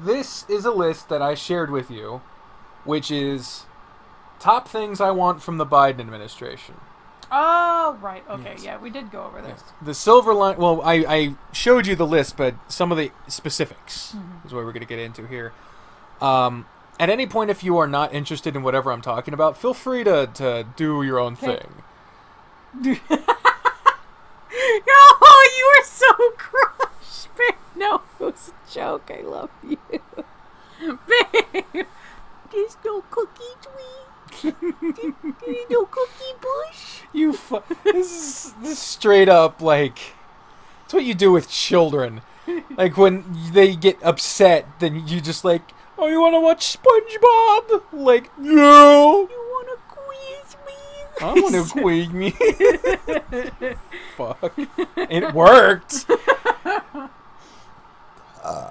this is a list that I shared with you, which is top things I want from the Biden administration. Oh, right. Okay, Yes. yeah, we did go over this. Yes. The silver line... Well, I showed you the list, but some of the specifics is what we're going to get into here. At any point, if you are not interested in whatever I'm talking about, feel free to do your own thing. Oh, you were so crushed, babe. No, it was a joke. I love you. Babe, there's no cookie tweet. There's no cookie bush. This is straight up, like... It's what you do with children. Like, when they get upset, then you just like... Oh, you want to watch SpongeBob? Like, no. You want to quiz me? I want to quiz me. Fuck. It worked.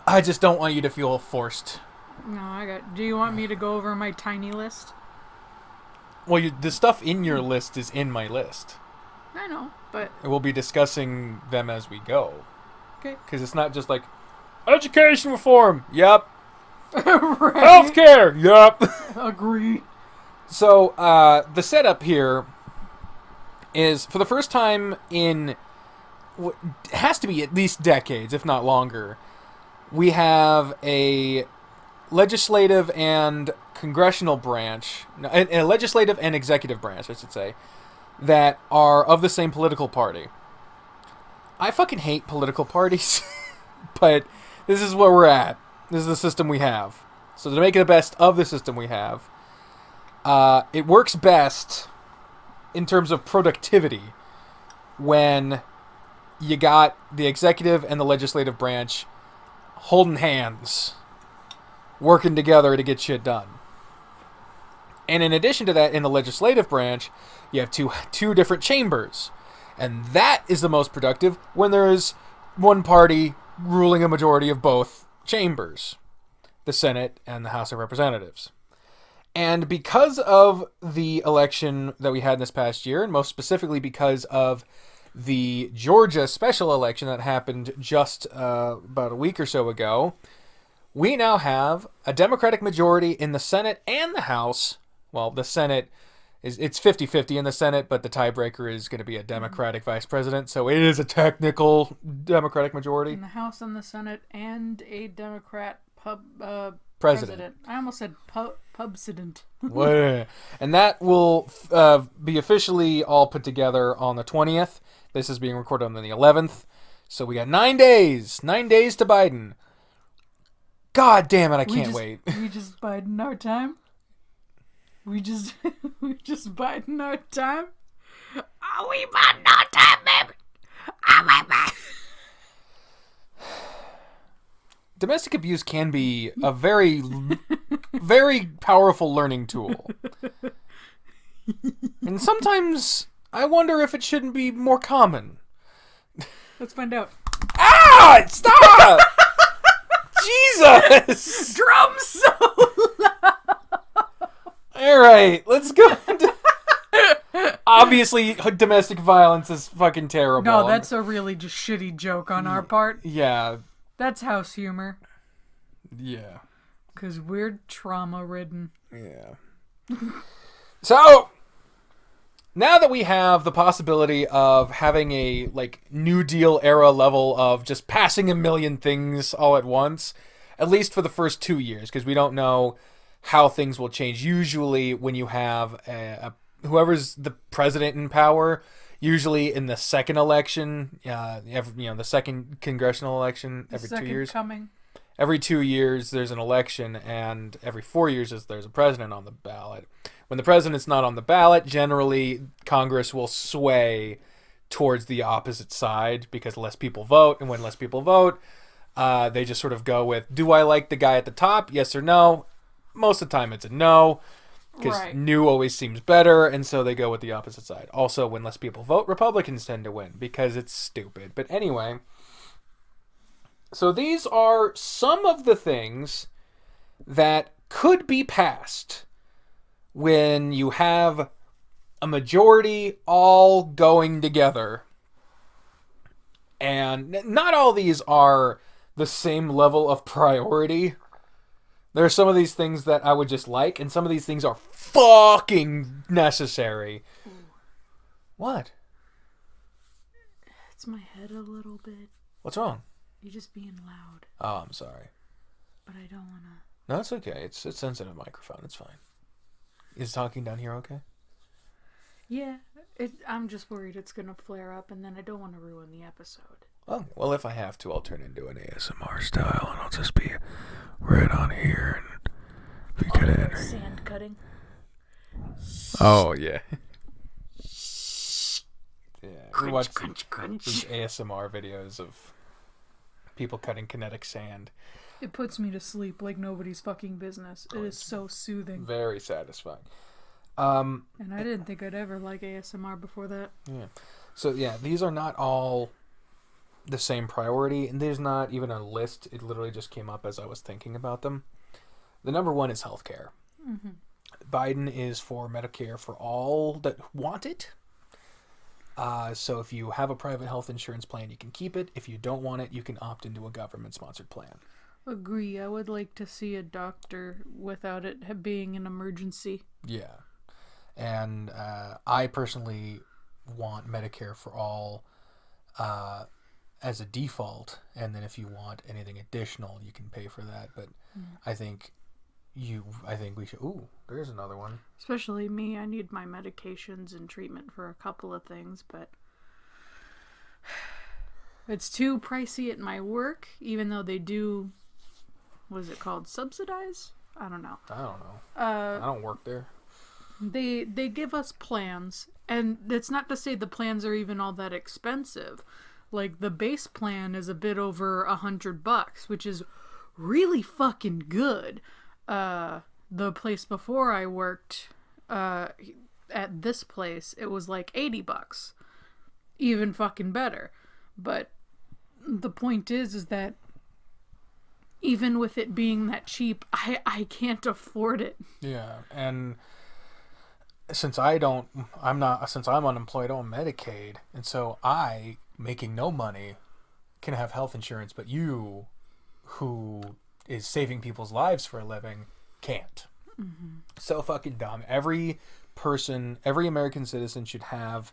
I just don't want you to feel forced. No, do you want me to go over my tiny list? Well, the stuff in your list is in my list. I know, but... We'll be discussing them as we go. Okay. Because it's not just like, education reform, yep. Right. Healthcare, yep. Agree. So, the setup here is, for the first time in what has to be at least decades, if not longer, we have a legislative and congressional branch, a legislative and executive branch, I should say, that are of the same political party. I fucking hate political parties, but this is where we're at. This is the system we have. So to make the best of the system we have, it works best in terms of productivity when you got the executive and the legislative branch holding hands, working together to get shit done. And in addition to that, in the legislative branch, you have two different chambers. And that is the most productive when there is one party ruling a majority of both chambers, the Senate and the House of Representatives. And because of the election that we had this past year, and most specifically because of the Georgia special election that happened just about a week or so ago, we now have a Democratic majority in the Senate and the House. Well, the Senate, it's 50-50 in the Senate, but the tiebreaker is going to be a Democratic vice president, so it is a technical Democratic majority. In the House and the Senate, and a Democrat president. I almost said pubsident. And that will be officially all put together on the 20th. This is being recorded on the 11th. So we got 9 days. 9 days to Biden. God damn it, I can't wait. We just Biden our time? We just Biden our time? Oh, we Biden our time, baby! Oh, my God. Domestic abuse can be a very, very powerful learning tool. And sometimes I wonder if it shouldn't be more common. Let's find out. Ah! Stop! Jesus! Drum solo! Alright, let's go. Obviously, domestic violence is fucking terrible. No, that's a really just shitty joke on our part. Yeah. That's house humor. Yeah. Because we're trauma-ridden. Yeah. So, now that we have the possibility of having a, like, New Deal era level of just passing a million things all at once, at least for the first 2 years, because we don't know how things will change. Usually, when you have whoever's the president in power, usually in the second election, the second congressional election every 2 years. Coming. Every 2 years there's an election, and every 4 years there's a president on the ballot. When the president's not on the ballot, generally Congress will sway towards the opposite side because less people vote, and when less people vote, they just sort of go with, do I like the guy at the top? Yes or no? Most of the time it's a no. Because new always seems better, and so they go with the opposite side. Also, when less people vote, Republicans tend to win, because it's stupid. But anyway, so these are some of the things that could be passed when you have a majority all going together. And not all these are the same level of priority. There are some of these things that I would just like, and some of these things are fucking necessary. Ooh. What? It's my head a little bit. What's wrong? You're just being loud. Oh, I'm sorry. But I don't want to... No, it's okay. It's a sensitive microphone. It's fine. Is talking down here okay? Yeah. I'm just worried it's going to flare up, and then I don't want to ruin the episode. Oh, well, if I have to, I'll turn into an ASMR style, and I'll just be right on here. And if you could enter. Sand cutting. Oh, yeah. Yeah, we watch Crunch. these ASMR videos of people cutting kinetic sand. It puts me to sleep like nobody's fucking business. It is so soothing. Very satisfying. And I didn't think I'd ever like ASMR before that. Yeah. So, yeah, these are not all the same priority, and there's not even a list. It literally just came up as I was thinking about them. The number one is healthcare. Mm-hmm. Biden is for Medicare for all that want it. So if you have a private health insurance plan, you can keep it. If you don't want it, you can opt into a government-sponsored plan. Agree. I would like to see a doctor without it being an emergency. Yeah. And I personally want Medicare for all as a default. And then if you want anything additional, you can pay for that. But I think we should... Ooh, there's another one. Especially me. I need my medications and treatment for a couple of things, but it's too pricey at my work, even though they do, what is it called, subsidize? I don't know. I don't work there. They give us plans, and it's not to say the plans are even all that expensive. Like, the base plan is a bit over $100, which is really fucking good. The place before I worked, at this place, it was like $80. Even fucking better. But the point is that even with it being that cheap, I can't afford it. Yeah, and since I'm unemployed on Medicaid, and so I, making no money, can have health insurance, but you, who is saving people's lives for a living, can't. Mm-hmm. So fucking dumb. Every American citizen should have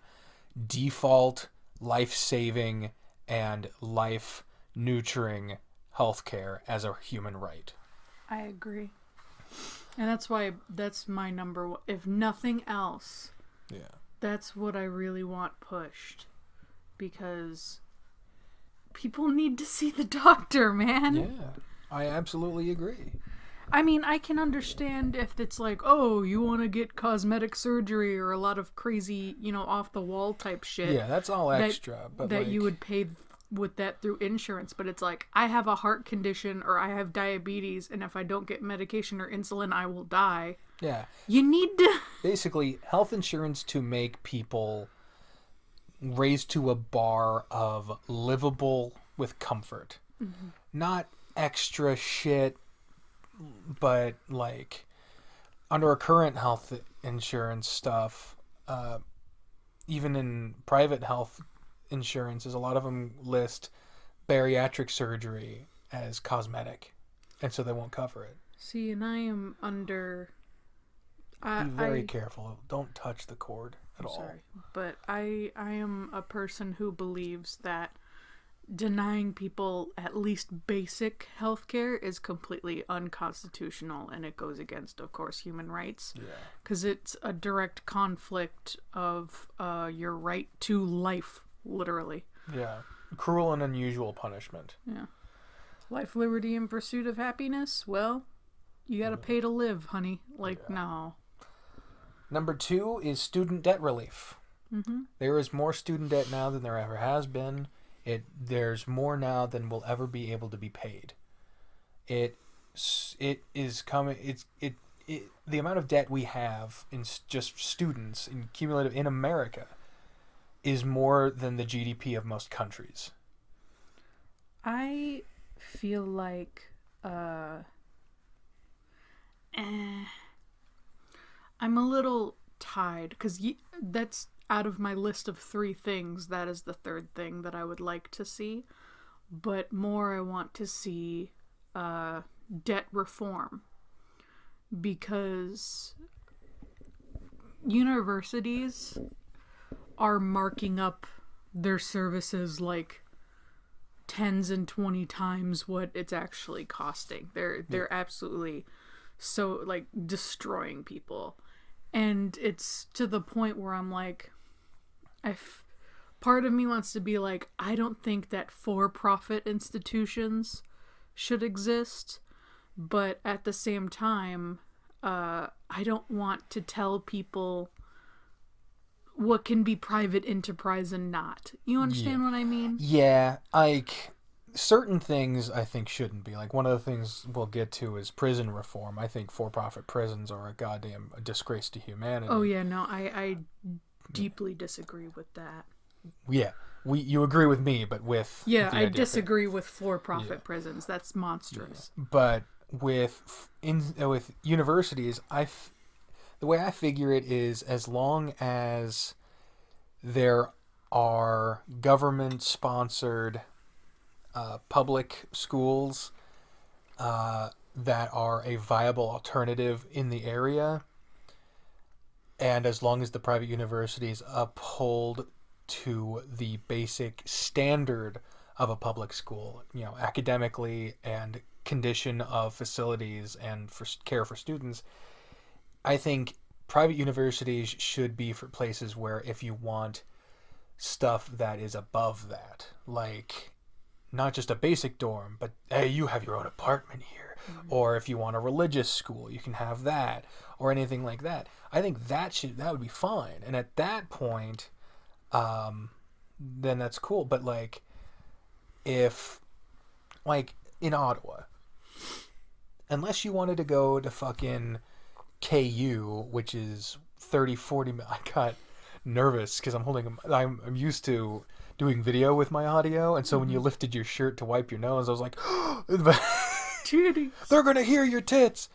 default life-saving and life-nurturing healthcare as a human right. I agree. And that's my number one. If nothing else, that's what I really want pushed. Because people need to see the doctor, man. Yeah, I absolutely agree. I mean, I can understand if it's like, oh, you want to get cosmetic surgery or a lot of crazy, off-the-wall type shit. Yeah, that's all extra. That you would pay with that through insurance. But it's like, I have a heart condition or I have diabetes, and if I don't get medication or insulin, I will die. Yeah. You need to... Basically, health insurance to make people raised to a bar of livable with comfort. Mm-hmm. Not extra shit, but like under a current health insurance stuff, even in private health insurances, a lot of them list bariatric surgery as cosmetic, and so they won't cover it. See, and I am under... Be very careful. Don't touch the cord at all. Sorry, but I am a person who believes that denying people at least basic healthcare is completely unconstitutional, and it goes against, of course, human rights. Yeah. Because it's a direct conflict of your right to life, literally. Yeah. Cruel and unusual punishment. Yeah. Life, liberty, and pursuit of happiness? Well, you gotta pay to live, honey. No. Number 2 is student debt relief. Mm-hmm. There is more student debt now than there ever has been. There's more now than will ever be able to be paid. It is coming. The amount of debt we have in just students in cumulative in America is more than the GDP of most countries. I feel like I'm a little tied because that's out of my list of 3 things. That is the third thing that I would like to see, but more I want to see debt reform because universities are marking up their services like 10s and 20 times what it's actually costing. They're absolutely so like destroying people. And it's to the point where I'm like, part of me wants to be like, I don't think that for-profit institutions should exist, but at the same time, I don't want to tell people what can be private enterprise and not. You understand what I mean? Yeah, like, certain things I think shouldn't be. Like, one of the things we'll get to is prison reform. I think for-profit prisons are a goddamn disgrace to humanity. Oh, yeah, no, I deeply disagree with that. Yeah, you agree with me, but with... Yeah, I disagree with for-profit prisons. That's monstrous. Yeah. But with universities, the way I figure it is, as long as there are government-sponsored public schools that are a viable alternative in the area, and as long as the private universities uphold to the basic standard of a public school, academically and condition of facilities and for care for students, I think private universities should be for places where if you want stuff that is above that, like not just a basic dorm, but hey, you have your own apartment here. Mm-hmm. Or if you want a religious school, you can have that, or anything like that. I think that would be fine. And at that point, then that's cool. But like, if like in Ottawa, unless you wanted to go to fucking KU, which is 30-40 I got nervous because I'm used to doing video with my audio, and so when you lifted your shirt to wipe your nose, I was like, titties. They're gonna hear your tits.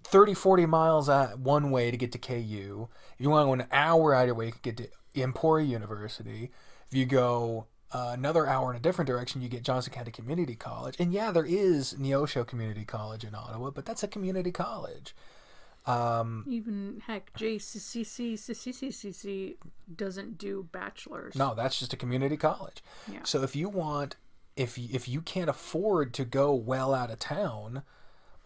30-40 miles one way to get to KU. If you want to go an hour out of your way, you can get to Emporia University. If you go another hour in a different direction, you get Johnson County Community College. And yeah, there is Neosho Community College in Ottawa, but that's a community college. Even heck, JCCC doesn't do bachelor's. No, that's just a community college. Yeah. So if you can't afford to go well out of town,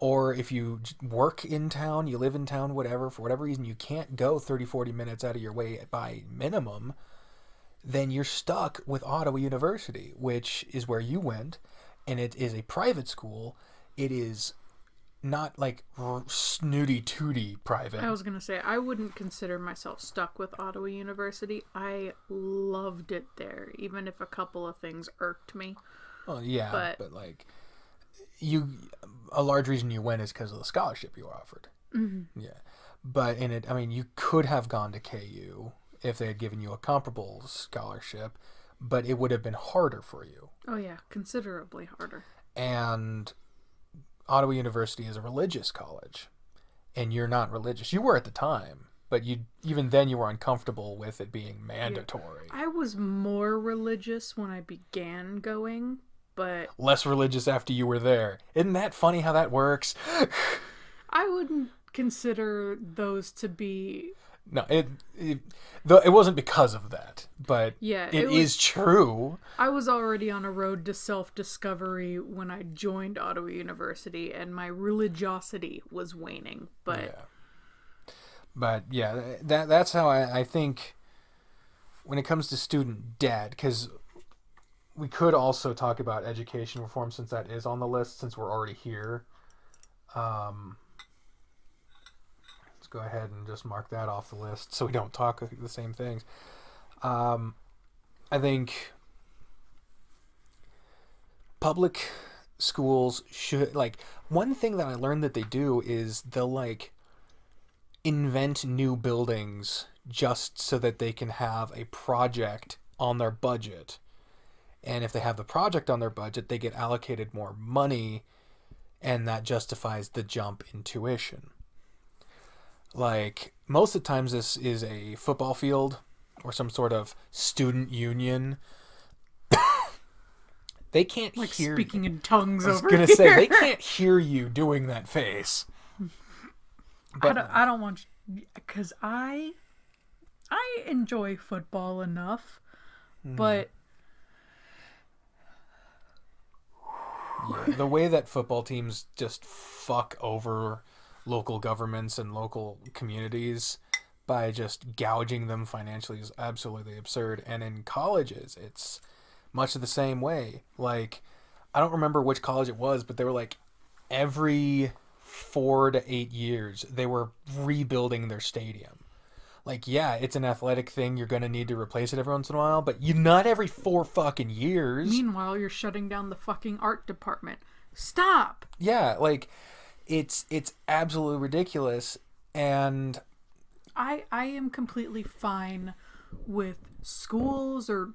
or if you work in town, you live in town, whatever, for whatever reason, you can't go 30-40 minutes out of your way by minimum, then you're stuck with Ottawa University, which is where you went, and it is a private school. It is not like snooty-tooty private. I was going to say, I wouldn't consider myself stuck with Ottawa University. I loved it there, even if a couple of things irked me. Oh, yeah, but like, a large reason you went is because of the scholarship you were offered. Mm-hmm. Yeah. But you could have gone to KU if they had given you a comparable scholarship, but it would have been harder for you. Oh, yeah, considerably harder. And Ottawa University is a religious college, and you're not religious. You were at the time, but even then you were uncomfortable with it being mandatory. Yeah. I was more religious when I began going, but less religious after you were there. Isn't that funny how that works? I wouldn't consider those to be... No, it wasn't because of that, but yeah, it is true. I was already on a road to self-discovery when I joined Ottawa University, and my religiosity was waning. But that's how I think when it comes to student debt, because we could also talk about education reform since that is on the list, since we're already here. Let's go ahead and just mark that off the list so we don't talk the same things. I think public schools should, like, one thing that I learned that they do is they'll, like, invent new buildings just so that they can have a project on their budget. And if they have the project on their budget, they get allocated more money, and that justifies the jump in tuition. Like, most of the times this is a football field or some sort of student union They can't like hear speaking you. in tongues I was over gonna here. say they can't hear you doing that face. But I don't want because I enjoy football enough, but yeah, the way that football teams just fuck over local governments and local communities by just gouging them financially is absolutely absurd. And in colleges, it's much of the same way. Like, I don't remember which college it was, but they were like every 4 to 8 years they were rebuilding their stadium. Like, yeah, it's an athletic thing. You're going to need to replace it every once in a while, but you not every 4 fucking years. meanwhile, you're shutting down the fucking art department. Stop! Yeah, like, it's absolutely ridiculous. And I am completely fine with schools or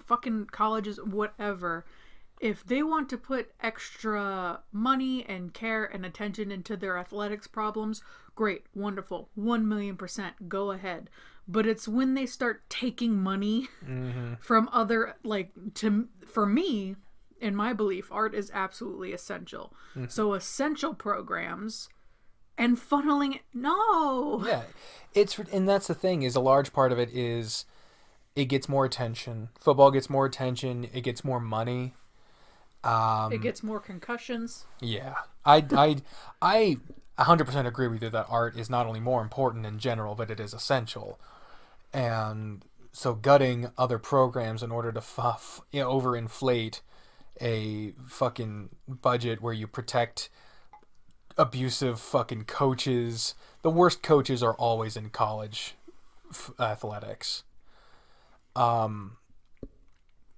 fucking colleges, whatever. If they want to put extra money and care and attention into their athletics problems, great, wonderful, 1,000,000%, go ahead. But it's when they start taking money from other, like, for me, in my belief, art is absolutely essential. So essential programs and funneling it, no. yeah, and that's the thing, is a large part of it is it gets more attention. Football gets more attention. It gets more money. It gets more concussions. Yeah, I 100% agree with you that art is not only more important in general, but it is essential. And so gutting other programs in order to overinflate a fucking budget where you protect abusive fucking coaches. The worst coaches are always in college athletics.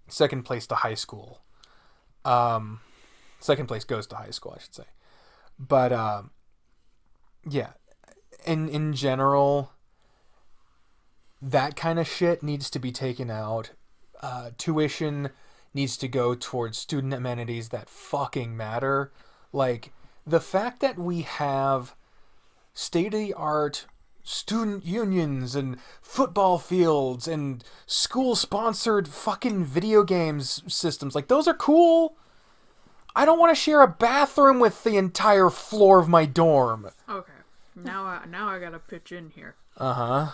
Second place to high school. Second place goes to high school, I should say. But yeah, in general, that kind of shit needs to be taken out. Tuition needs to go towards student amenities that fucking matter. Like, the fact that we have state-of-the-art student unions and football fields and school-sponsored fucking video games systems, like, those are cool. I don't want to share a bathroom with the entire floor of my dorm. Okay, now I gotta pitch in here. Uh-huh.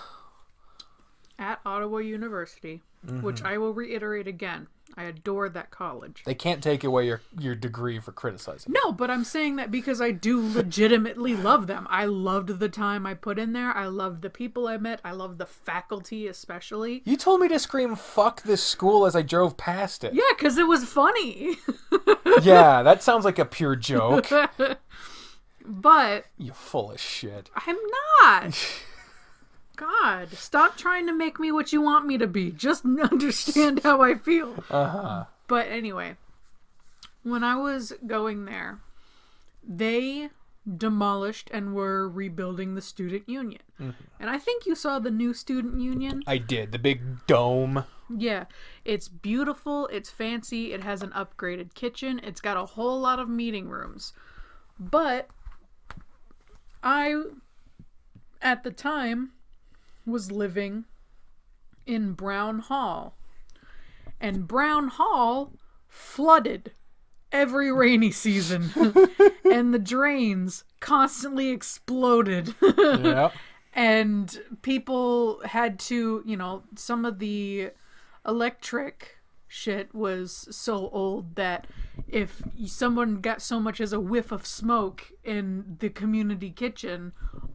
At Ottawa University, which I will reiterate again, I adore that college. They can't take away your degree for criticizing. No, but I'm saying that because I do legitimately love them. I loved the time I put in there. I loved the people I met. I loved the faculty especially. You told me to scream "fuck this school" as I drove past it. Yeah, because it was funny. Yeah, that sounds like a pure joke. But You full of shit. I'm not. God, stop trying to make me what you want me to be. Just understand how I feel. Uh-huh. But anyway, when I was going there, they demolished and were rebuilding the student union. And I think you saw the new student union. I did. The big dome. Yeah, it's beautiful, it's fancy, it has an upgraded kitchen, it's got a whole lot of meeting rooms. But I, at the time, was living in Brown Hall. And Brown Hall flooded every rainy season. And the drains constantly exploded. Yep. And people had to, some of the electric shit was so old that if someone got so much as a whiff of smoke in the community kitchen,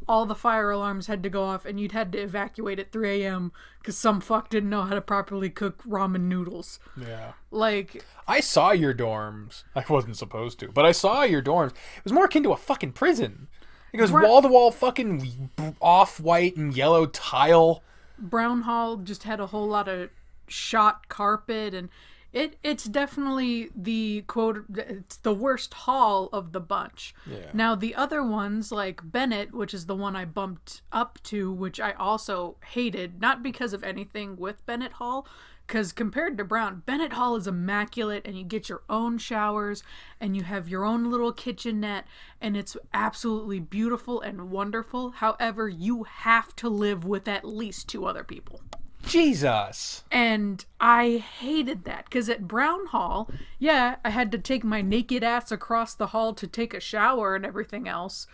all the fire alarms had to go off and you'd had to evacuate at 3 a.m. because some fuck didn't know how to properly cook ramen noodles. Yeah. Like, I saw your dorms. I wasn't supposed to, but I saw your dorms. It was more akin to a fucking prison. It was wall-to-wall fucking off-white and yellow tile. Brown Hall just had a whole lot of shot carpet, and it's definitely it's the worst hall of the bunch. Yeah. Now the other ones, like Bennett, which is the one I bumped up to, which I also hated, not because of anything with Bennett Hall, because compared to Brown, Bennett Hall is immaculate, and you get your own showers, and you have your own little kitchenette, and it's absolutely beautiful and wonderful. However, you have to live with at least 2 other people. Jesus. And I hated that because at Brown Hall, yeah, I had to take my naked ass across the hall to take a shower and everything else,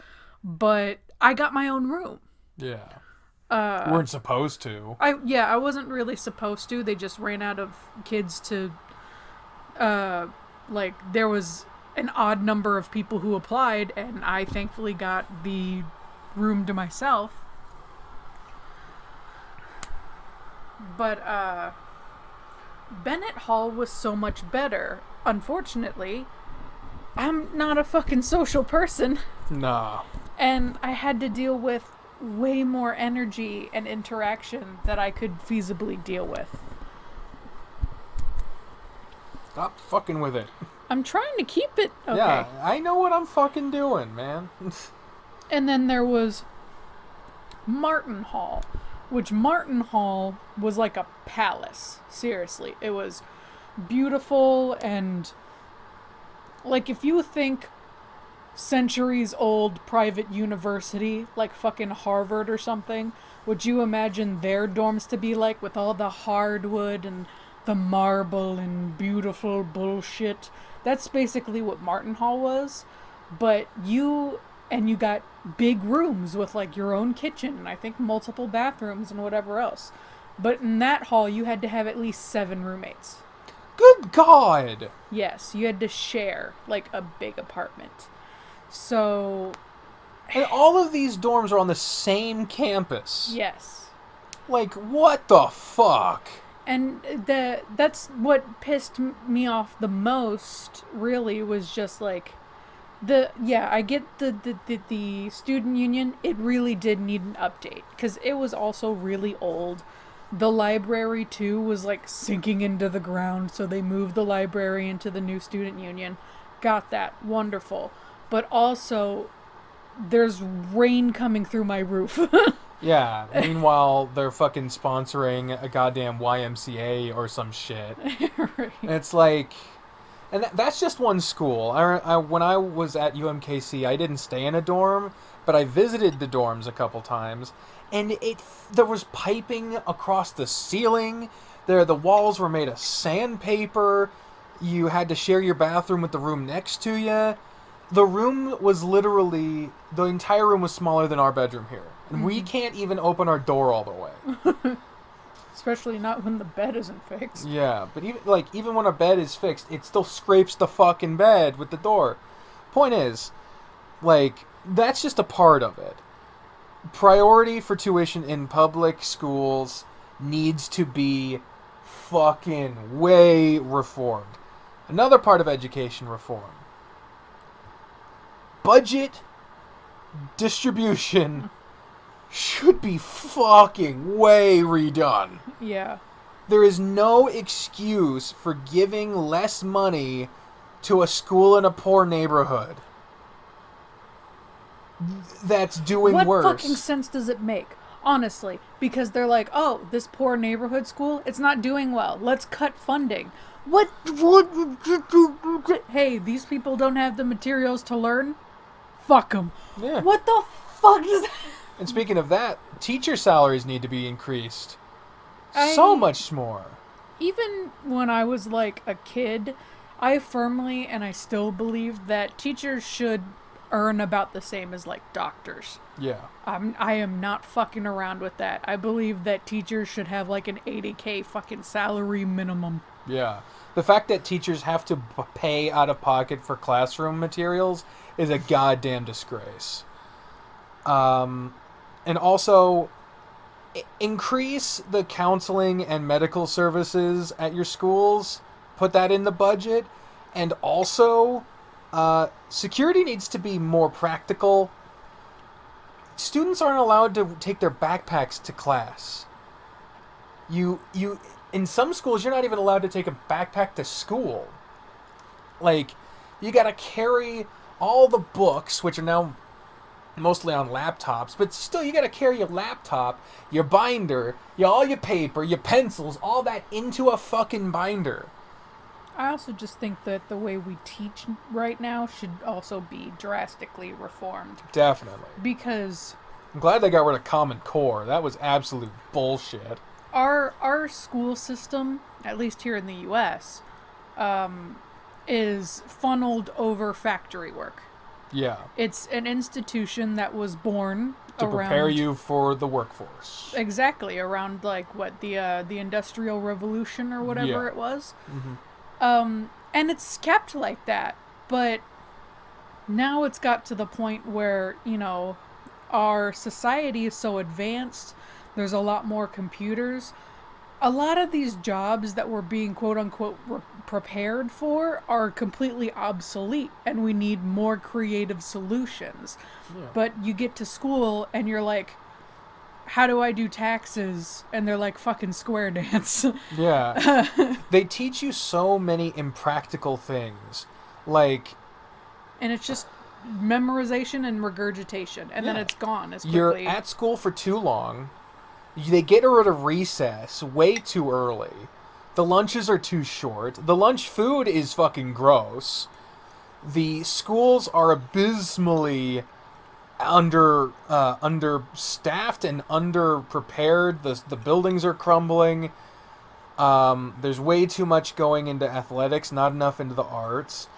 but I got my own room. Yeah. You weren't supposed to. I wasn't really supposed to. They just ran out of kids to, there was an odd number of people who applied, and I thankfully got the room to myself. But, Bennett Hall was so much better. Unfortunately, I'm not a fucking social person. Nah. And I had to deal with way more energy and interaction that I could feasibly deal with. Stop fucking with it. I'm trying to keep it okay. Yeah, I know what I'm fucking doing, man. And then there was Martin Hall, which Martin Hall was like a palace. Seriously. It was beautiful and, like, if you think centuries old private university, like fucking Harvard or something, would you imagine their dorms to be like, with all the hardwood and the marble and beautiful bullshit? That's basically what Martin Hall was. But you got big rooms with like your own kitchen and I think multiple bathrooms and whatever else. But in that hall you had to have at least 7 roommates. Good God! Yes, you had to share like a big apartment. So... And all of these dorms are on the same campus. Yes. Like, what the fuck? And that's what pissed me off the most, really, was just like... I get the student union, it really did need an update. Because it was also really old. The library, too, was like sinking into the ground, so they moved the library into the new student union. Got that. Wonderful. But also, there's rain coming through my roof. Yeah, meanwhile, they're fucking sponsoring a goddamn YMCA or some shit. Right. It's like... And that's just one school. When I was at UMKC, I didn't stay in a dorm, but I visited the dorms a couple times, and there was piping across the ceiling. The walls were made of sandpaper. You had to share your bathroom with the room next to you. The room was literally... The entire room was smaller than our bedroom here. And we can't even open our door all the way. Especially not when the bed isn't fixed. Yeah, but even when a bed is fixed, it still scrapes the fucking bed with the door. Point is, like, that's just a part of it. Priority for tuition in public schools needs to be fucking way reformed. Another part of education reform. Budget distribution should be fucking way redone. Yeah. There is no excuse for giving less money to a school in a poor neighborhood that's doing worse. What fucking sense does it make? Honestly. Because they're like, oh, this poor neighborhood school, it's not doing well. Let's cut funding. What? Hey, these people don't have the materials to learn? Fuck them. Yeah. What the fuck does that... And speaking of that, teacher salaries need to be increased. So much more. Even when I was like a kid, I firmly and I still believe that teachers should earn about the same as like doctors. Yeah. I am not fucking around with that. I believe that teachers should have like an $80K fucking salary minimum. Yeah. The fact that teachers have to pay out of pocket for classroom materials is a goddamn disgrace. And also, increase the counseling and medical services at your schools. Put that in the budget. And also, security needs to be more practical. Students aren't allowed to take their backpacks to class. In some schools, you're not even allowed to take a backpack to school. Like, you gotta carry all the books, which are now mostly on laptops, but still, you gotta carry your laptop, your binder, all your paper, your pencils, all that into a fucking binder. I also just think that the way we teach right now should also be drastically reformed. Definitely. Because... I'm glad they got rid of Common Core. That was absolute bullshit. our school system, at least here in the U.S., is funneled over factory work. Yeah. It's an institution that was born To around, prepare you for the workforce. exactly around like what the Industrial Revolution or whatever it was. And it's kept like that, but now it's got to the point where, you know, our society is so advanced. There's a lot more computers. A lot of these jobs that we're being quote unquote prepared for are completely obsolete, and we need more creative solutions. Yeah. But you get to school and you're like, how do I do taxes? And they're like, fucking square dance. Yeah. They teach you so many impractical things. Like, And it's just memorization and regurgitation, and then it's gone as quickly. you're at school for too long. They get rid of recess way too early. The lunches are too short. The lunch food is fucking gross. The schools are abysmally understaffed and underprepared. The buildings are crumbling. There's way too much going into athletics, not enough into the arts.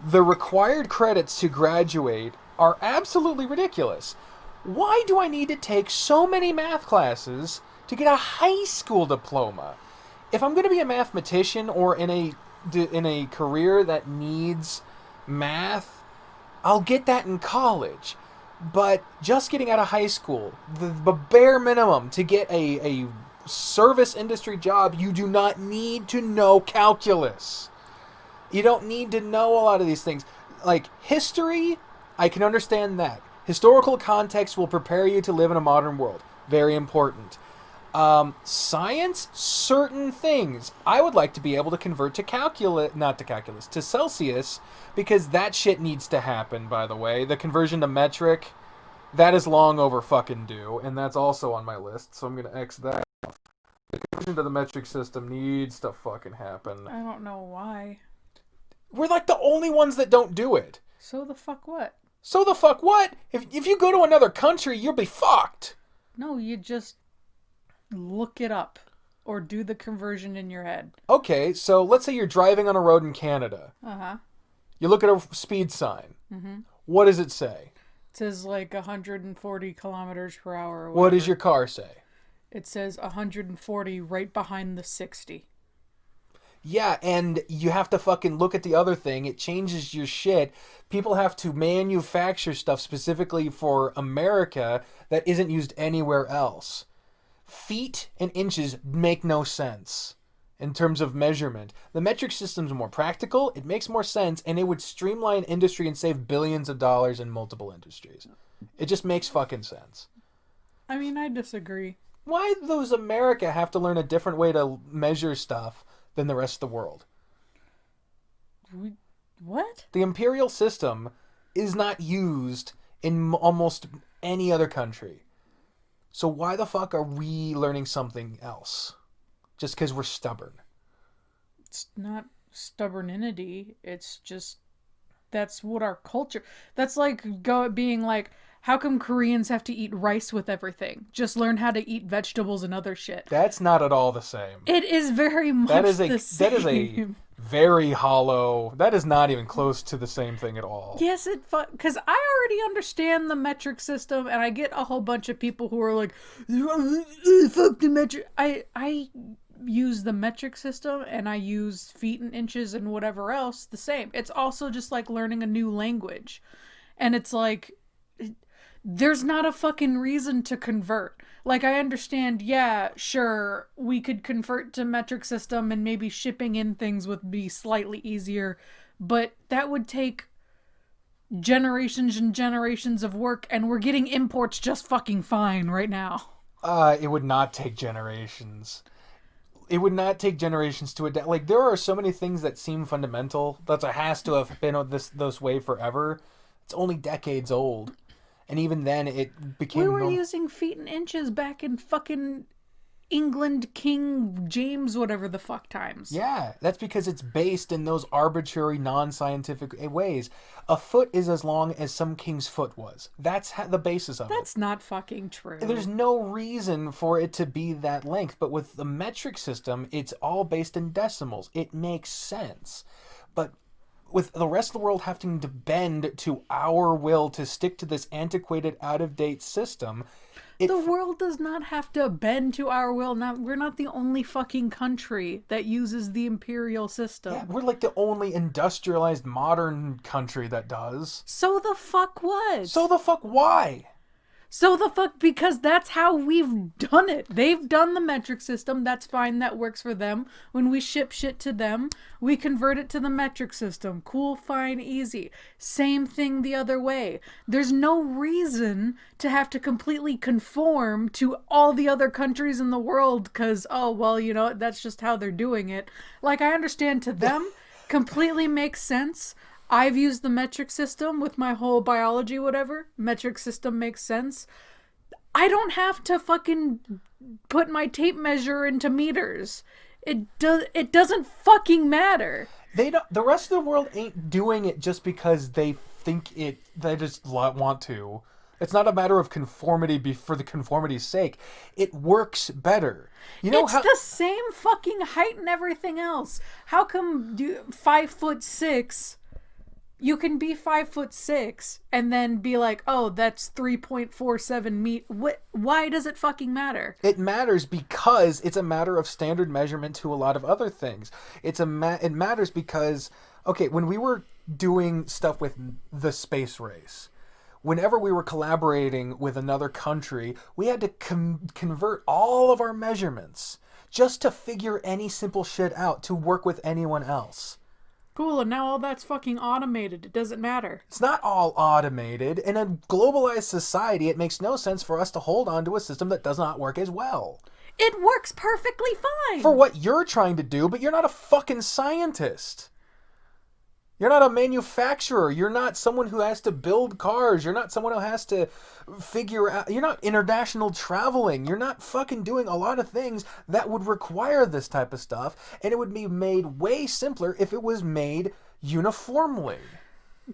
The required credits to graduate are absolutely ridiculous. Why do I need to take so many math classes to get a high school diploma? If I'm going to be a mathematician or in a career that needs math, I'll get that in college. But just getting out of high school, the bare minimum to get a service industry job, you do not need to know calculus. You don't need to know a lot of these things. Like history, I can understand that. Historical context will prepare you to live in a modern world. Very important. Science, certain things. I would like to be able to convert to to Celsius, because that shit needs to happen, by the way. The conversion to metric, that is long over fucking due, and that's also on my list, so I'm going to X that off. The conversion to the metric system needs to fucking happen. I don't know why. We're like the only ones that don't do it. So the fuck what? So the fuck what? If you go to another country, you'll be fucked. No, you just look it up or do the conversion in your head. Okay, so let's say you're driving on a road in Canada. Uh-huh. You look at a speed sign. Mm-hmm. What does it say? It says like 140 kilometers per hour or whatever. What does your car say? It says 140 right behind the 60. Yeah, and you have to fucking look at the other thing. It changes your shit. People have to manufacture stuff specifically for America that isn't used anywhere else. Feet and inches make no sense in terms of measurement. The metric system's more practical, it makes more sense, and it would streamline industry and save billions of dollars in multiple industries. It just makes fucking sense. I mean, I disagree. Why does America have to learn a different way to measure stuff than the rest of the world? What? The imperial system is not used in almost any other country. So why the fuck are we learning something else? Just because we're stubborn. It's not stubbornity. It's just, that's what our culture... That's like being like, how come Koreans have to eat rice with everything? Just learn how to eat vegetables and other shit. That's not at all the same. It is very much the same. That is a very hollow... That is not even close to the same thing at all. Yes, because I already understand the metric system, and I get a whole bunch of people who are like, fuck the metric. I use the metric system, and I use feet and inches and whatever else the same. It's also just like learning a new language. And it's like... There's not a fucking reason to convert. Like, I understand, yeah, sure, we could convert to metric system and maybe shipping in things would be slightly easier, but that would take generations and generations of work, and we're getting imports just fucking fine right now. It would not take generations. It would not take generations to adapt. Like, there are so many things that seem fundamental. That has to have been this way forever. It's only decades old. And even then, it became... We were using feet and inches back in fucking England King James whatever the fuck times. Yeah, that's because it's based in those arbitrary, non-scientific ways. A foot is as long as some king's foot was. That's the basis of it. That's not fucking true. There's no reason for it to be that length, but with the metric system, it's all based in decimals. It makes sense. But with the rest of the world having to bend to our will to stick to this antiquated, out-of-date system... The world does not have to bend to our will. We're not the only fucking country that uses the imperial system. Yeah, we're like the only industrialized modern country that does. So the fuck what? So the fuck why? So the fuck, because that's how we've done it. They've done the metric system. That's fine. That works for them. When we ship shit to them, we convert it to the metric system. Cool, fine, easy. Same thing the other way. There's no reason to have to completely conform to all the other countries in the world because, oh, well, you know, that's just how they're doing it. Like, I understand to them, completely makes sense. I've used the metric system with my whole biology, whatever. Metric system makes sense. I don't have to fucking put my tape measure into meters. It doesn't fucking matter. They don't. The rest of the world ain't doing it just because they think it. They just want to. It's not a matter of conformity for the conformity's sake. It works better. You know it's the same fucking height and everything else. How come 5'6"? You can be 5'6" and then be like, oh, that's 3.47 meters. Why does it fucking matter? It matters because it's a matter of standard measurement to a lot of other things. It matters because, okay, when we were doing stuff with the space race, whenever we were collaborating with another country, we had to convert all of our measurements just to figure any simple shit out to work with anyone else. Cool, and now all that's fucking automated. It doesn't matter. It's not all automated. In a globalized society, it makes no sense for us to hold on to a system that does not work as well. It works perfectly fine. For what you're trying to do, but you're not a fucking scientist. You're not a manufacturer. You're not someone who has to build cars. You're not someone who has to figure out... You're not international traveling. You're not fucking doing a lot of things that would require this type of stuff. And it would be made way simpler if it was made uniformly.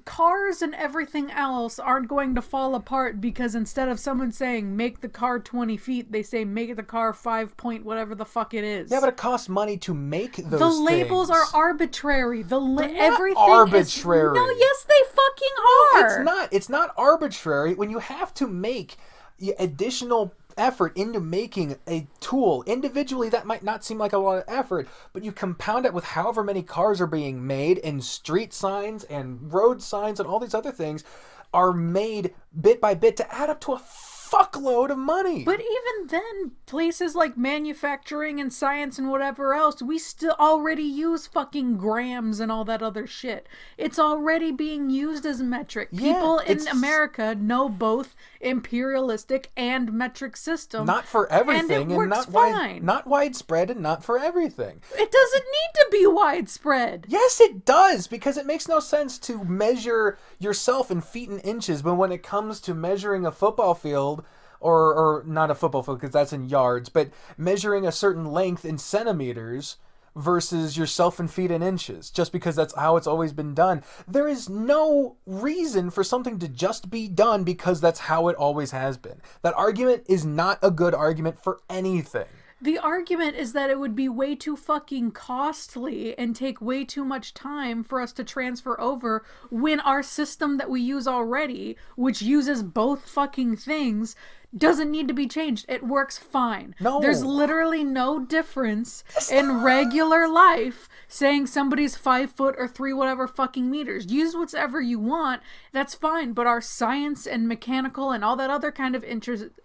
Cars and everything else aren't going to fall apart because instead of someone saying make the car 20 feet, they say make the car 5 point whatever the fuck it is. Yeah, but it costs money to make those The labels things. are arbitrary. Everything arbitrary. No, yes they fucking are. No, it's not arbitrary when you have to make additional effort into making a tool. Individually, that might not seem like a lot of effort, but you compound it with however many cars are being made, and street signs and road signs and all these other things are made bit by bit to add up to a fuckload of money. But even then, places like manufacturing and science and whatever else, we still already use fucking grams and all that other shit. It's already being used as a metric. People in America know both imperialistic and metric system. Not for everything, and it works fine. Not widespread and not for everything. It doesn't need to be widespread. Yes, it does, because it makes no sense to measure yourself in feet and inches, but when it comes to measuring a football field, or not a football field because that's in yards, but measuring a certain length in centimeters versus yourself in feet and inches, just because that's how it's always been done. There is no reason for something to just be done because that's how it always has been. That argument is not a good argument for anything. The argument is that it would be way too fucking costly and take way too much time for us to transfer over when our system that we use already, which uses both fucking things, doesn't need to be changed. It works fine. No. There's literally no difference in regular life saying somebody's 5 foot or 3 whatever fucking meters. Use whatever you want. That's fine. But our science and mechanical and all that other kind of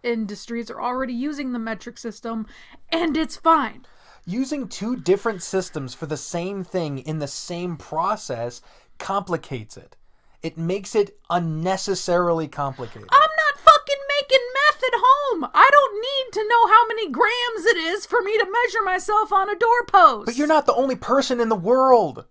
industries are already using the metric system, and it's fine. Using two different systems for the same thing in the same process complicates it. It makes it unnecessarily complicated. I'm not fucking making math at home. I don't need to know how many grams it is for me to measure myself on a doorpost. But you're not the only person in the world.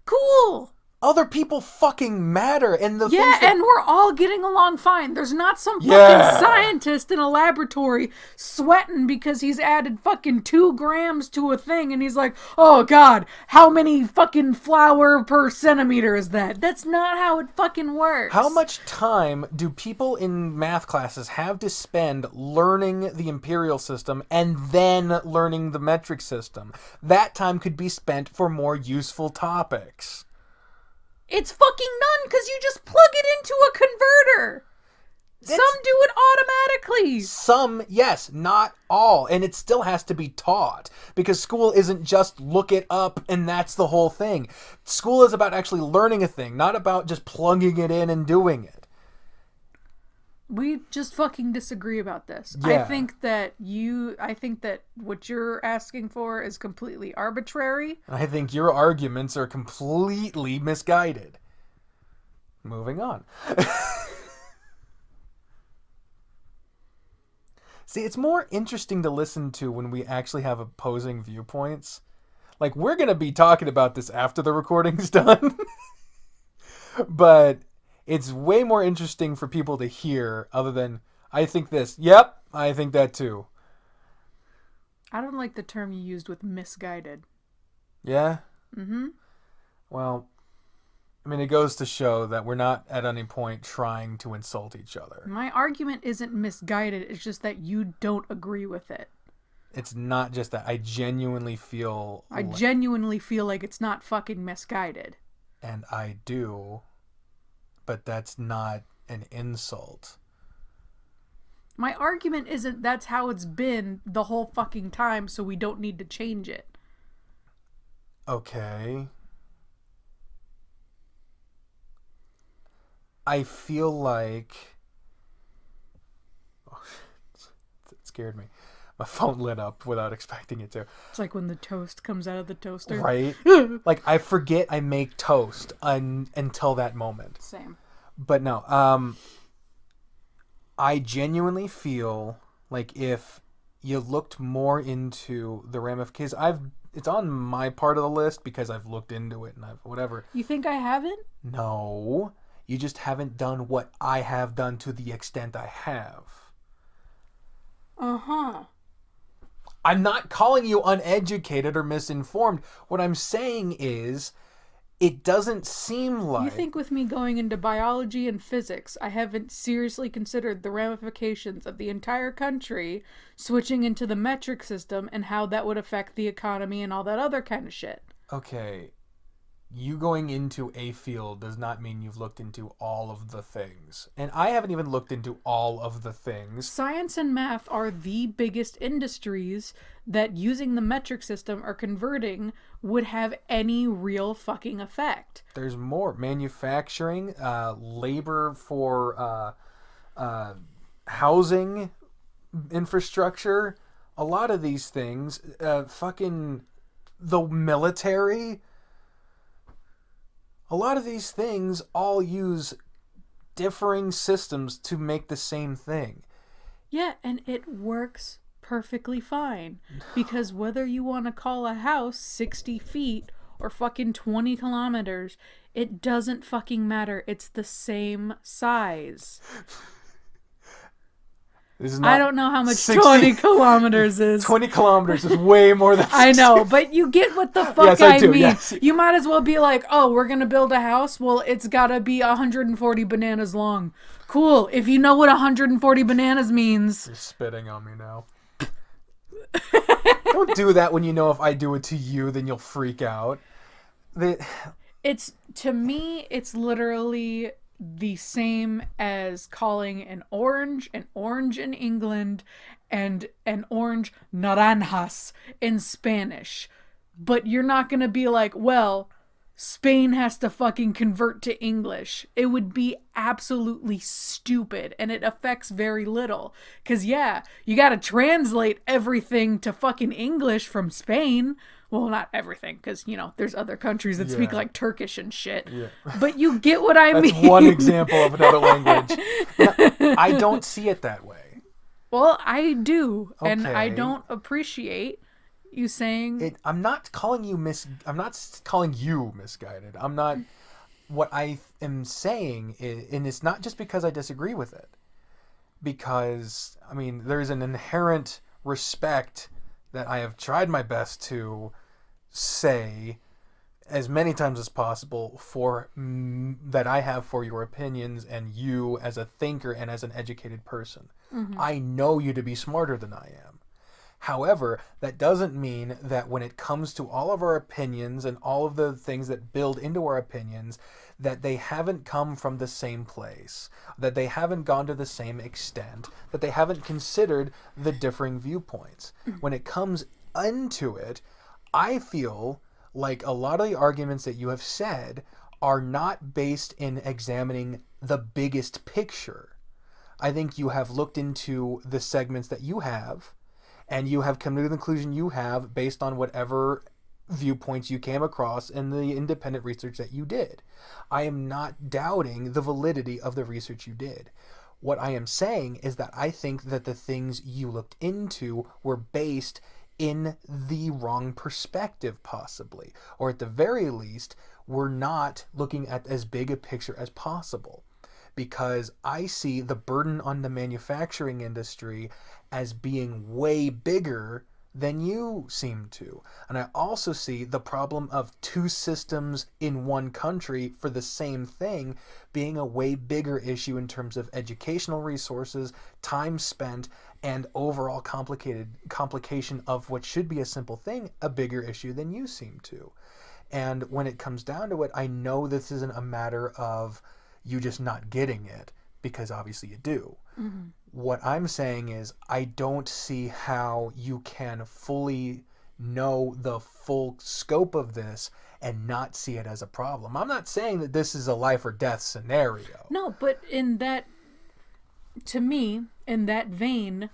Cool. Other people fucking matter, and the Yeah, things that... and we're all getting along fine. There's not some Yeah. fucking scientist in a laboratory sweating because he's added fucking 2 grams to a thing, and he's like, oh god, how many fucking flour per centimeter is that? That's not how it fucking works. How much time do people in math classes have to spend learning the imperial system and then learning the metric system? That time could be spent for more useful topics. It's fucking none, because you just plug it into a converter. Some do it automatically. Some, yes, not all. And it still has to be taught. Because school isn't just look it up and that's the whole thing. School is about actually learning a thing, not about just plugging it in and doing it. We just fucking disagree about this. Yeah. I think that what you're asking for is completely arbitrary. I think your arguments are completely misguided. Moving on. See, it's more interesting to listen to when we actually have opposing viewpoints. Like, we're going to be talking about this after the recording's done. But it's way more interesting for people to hear other than, I think this. Yep, I think that too. I don't like the term you used with misguided. Yeah? Mm-hmm. Well, I mean, it goes to show that we're not at any point trying to insult each other. My argument isn't misguided. It's just that you don't agree with it. It's not just that. I genuinely feel like it's not fucking misguided. And I do. But that's not an insult. My argument isn't that's how it's been the whole fucking time, so we don't need to change it. Okay. I feel like... Oh, it scared me. My phone lit up without expecting it to. It's like when the toast comes out of the toaster. Right? Like, I forget I make toast until that moment. Same. But no, I genuinely feel like if you looked more into the ramifications, it's on my part of the list because I've looked into it and I've whatever. You think I haven't? No, you just haven't done what I have done to the extent I have. Uh-huh. I'm not calling you uneducated or misinformed. What I'm saying is, it doesn't seem like... You think with me going into biology and physics, I haven't seriously considered the ramifications of the entire country switching into the metric system and how that would affect the economy and all that other kind of shit. Okay, you going into a field does not mean you've looked into all of the things. And I haven't even looked into all of the things. Science and math are the biggest industries that using the metric system or converting would have any real fucking effect. There's more. Manufacturing, labor for housing, infrastructure, a lot of these things, fucking the military... A lot of these things all use differing systems to make the same thing. Yeah, and it works perfectly fine. Because whether you want to call a house 60 feet or fucking 20 kilometers, it doesn't fucking matter. It's the same size. I don't know how much 20 kilometers is. 20 kilometers is way more than 60. I know, but you get what the fuck yes, I do, mean. yes. You might as well be like, oh, we're going to build a house? Well, it's got to be 140 bananas long. Cool. If you know what 140 bananas means. You're spitting on me now. Don't do that when you know if I do it to you, then you'll freak out. To me, it's literally... the same as calling an orange in England and an orange naranjas in Spanish. But you're not going to be like, well, Spain has to fucking convert to English. It would be absolutely stupid, and it affects very little. Because, yeah, you got to translate everything to fucking English from Spain. Well, not everything, because, you know, there's other countries that speak like Turkish and shit. Yeah. But you get what I mean. That's one example of another language. I don't see it that way. Well, I do. Okay. And I don't appreciate you saying... I'm not calling you misguided. what I am saying is, and it's not just because I disagree with it, because, I mean, there's an inherent respect that I have tried my best to say as many times as possible that I have for your opinions and you as a thinker and as an educated person. Mm-hmm. I know you to be smarter than I am. However, that doesn't mean that when it comes to all of our opinions and all of the things that build into our opinions, that they haven't come from the same place, that they haven't gone to the same extent, that they haven't considered the differing viewpoints. When it comes into it, I feel like a lot of the arguments that you have said are not based in examining the biggest picture. I think you have looked into the segments that you have, and you have come to the conclusion you have based on whatever viewpoints you came across in the independent research that you did. I am not doubting the validity of the research you did. What I am saying is that I think that the things you looked into were based in the wrong perspective, possibly, or at the very least, we're not looking at as big a picture as possible, because I see the burden on the manufacturing industry as being way bigger than you seem to. And I also see the problem of two systems in one country for the same thing being a way bigger issue in terms of educational resources, time spent, and overall complication of what should be a simple thing, a bigger issue than you seem to. And when it comes down to it, I know this isn't a matter of you just not getting it, because obviously you do. Mm-hmm. What I'm saying is I don't see how you can fully know the full scope of this and not see it as a problem. I'm not saying that this is a life or death scenario. No, but in that, to me, in that vein,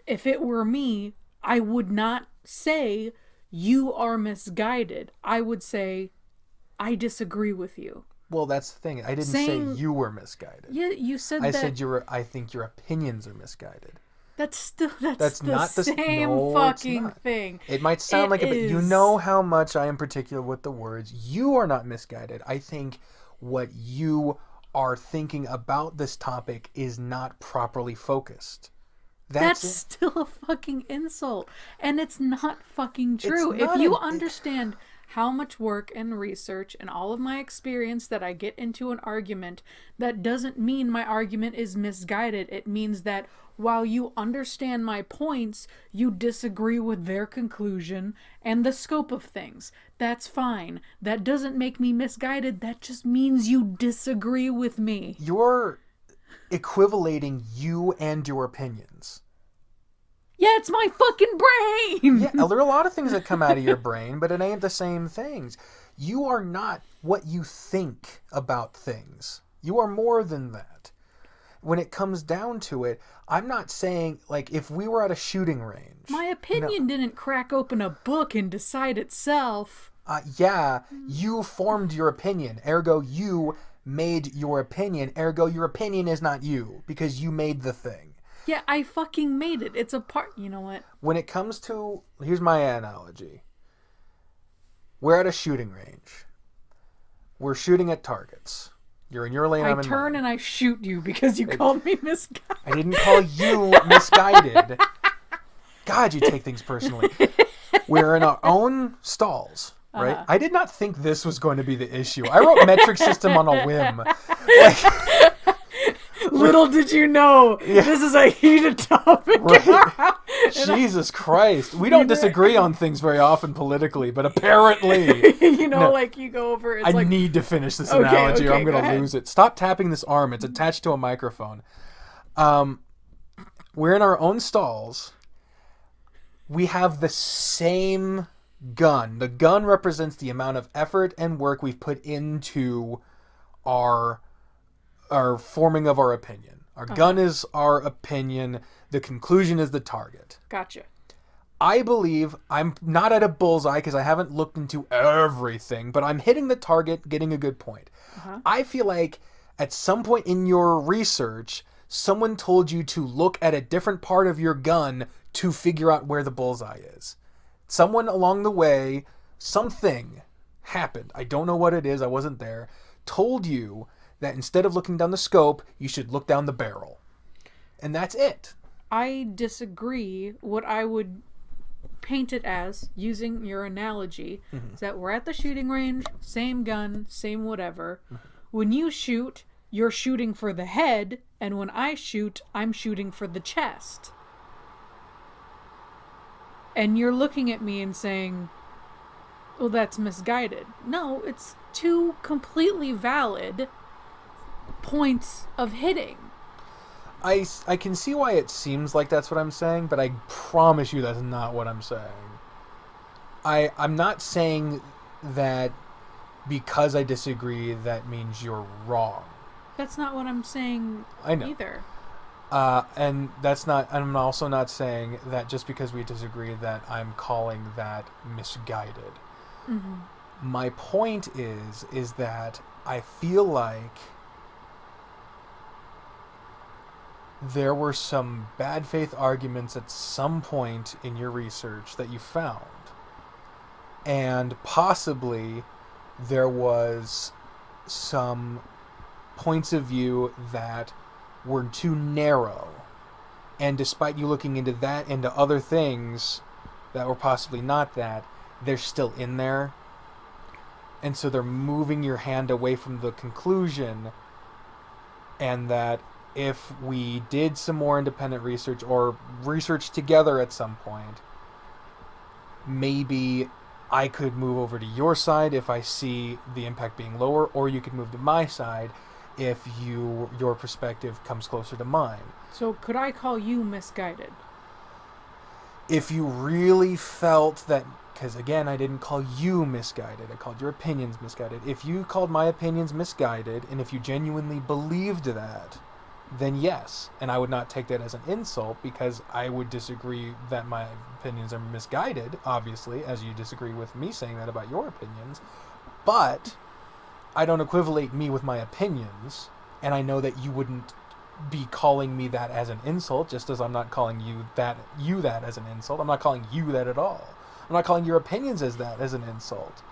if it were me, I would not say you are misguided. I would say I disagree with you. Well, that's the thing. I didn't say you were misguided. Yeah, you said I that. said I think your opinions are misguided. That's not the same no, fucking thing. It might sound like it, but you know how much I am particular with the words. You are not misguided. I think what you are thinking about this topic is not properly focused. That's still a fucking insult. And it's not fucking true. It's not if you understand how much work and research and all of my experience that I get into an argument, that doesn't mean my argument is misguided. It means that while you understand my points, you disagree with their conclusion and the scope of things. That's fine. That doesn't make me misguided. That just means you disagree with me. You're equivalating you and your opinions. Yeah, it's my fucking brain! Yeah, there are a lot of things that come out of your brain, but it ain't the same things. You are not what you think about things. You are more than that. When it comes down to it, I'm not saying, like, if we were at a shooting range... My opinion didn't crack open a book and decide itself. Yeah, you formed your opinion. Ergo, you made your opinion. Ergo, your opinion is not you, because you made the thing. Yeah, I fucking made it. It's a part... You know what? When it comes to... Here's my analogy. We're at a shooting range. We're shooting at targets. You're in your lane, I'm in mine. I turn and I shoot you because you called me misguided. I didn't call you misguided. God, you take things personally. We're in our own stalls, right? Uh-huh. I did not think this was going to be the issue. I wrote metric system on a whim. Like... Little did you know, this is a heated topic. Right. Jesus Christ. We don't disagree on things very often politically, but apparently... like you go over... I need to finish this analogy or I'm going to lose it. Stop tapping this arm. It's attached to a microphone. We're in our own stalls. We have the same gun. The gun represents the amount of effort and work we've put into our forming of our opinion. Our gun is our opinion. The conclusion is the target. Gotcha. I believe I'm not at a bullseye because I haven't looked into everything, but I'm hitting the target, getting a good point. Uh-huh. I feel like at some point in your research, someone told you to look at a different part of your gun to figure out where the bullseye is. Someone along the way, something happened. I don't know what it is. I wasn't there. told you that instead of looking down the scope, you should look down the barrel. And that's it. I disagree. What I would paint it as, using your analogy, is that we're at the shooting range, same gun, same whatever. When you shoot, you're shooting for the head, and when I shoot, I'm shooting for the chest. And you're looking at me and saying, well, that's misguided. No, it's two completely valid points of hitting. I can see why it seems like that's what I'm saying, but I promise you that's not what I'm saying. I'm not saying that because I disagree, that means you're wrong. That's not what I'm saying either. And I'm also not saying that just because we disagree that I'm calling that misguided. Mm-hmm. My point is that I feel like there were some bad faith arguments at some point in your research that you found. And possibly there was some points of view that were too narrow. And despite you looking into that, into other things that were possibly not that, they're still in there. And so they're moving your hand away from the conclusion, and that if we did some more independent research or research together at some point, maybe I could move over to your side if I see the impact being lower, or you could move to my side if your perspective comes closer to mine. So could I call you misguided? If you really felt that, because again, I didn't call you misguided, I called your opinions misguided. If you called my opinions misguided, and if you genuinely believed that, then yes. And I would not take that as an insult, because I would disagree that my opinions are misguided, obviously, as you disagree with me saying that about your opinions. But I don't equivalate me with my opinions, and I know that you wouldn't be calling me that as an insult, just as I'm not calling you that as an insult. I'm not calling you that at all. I'm not calling your opinions as an insult.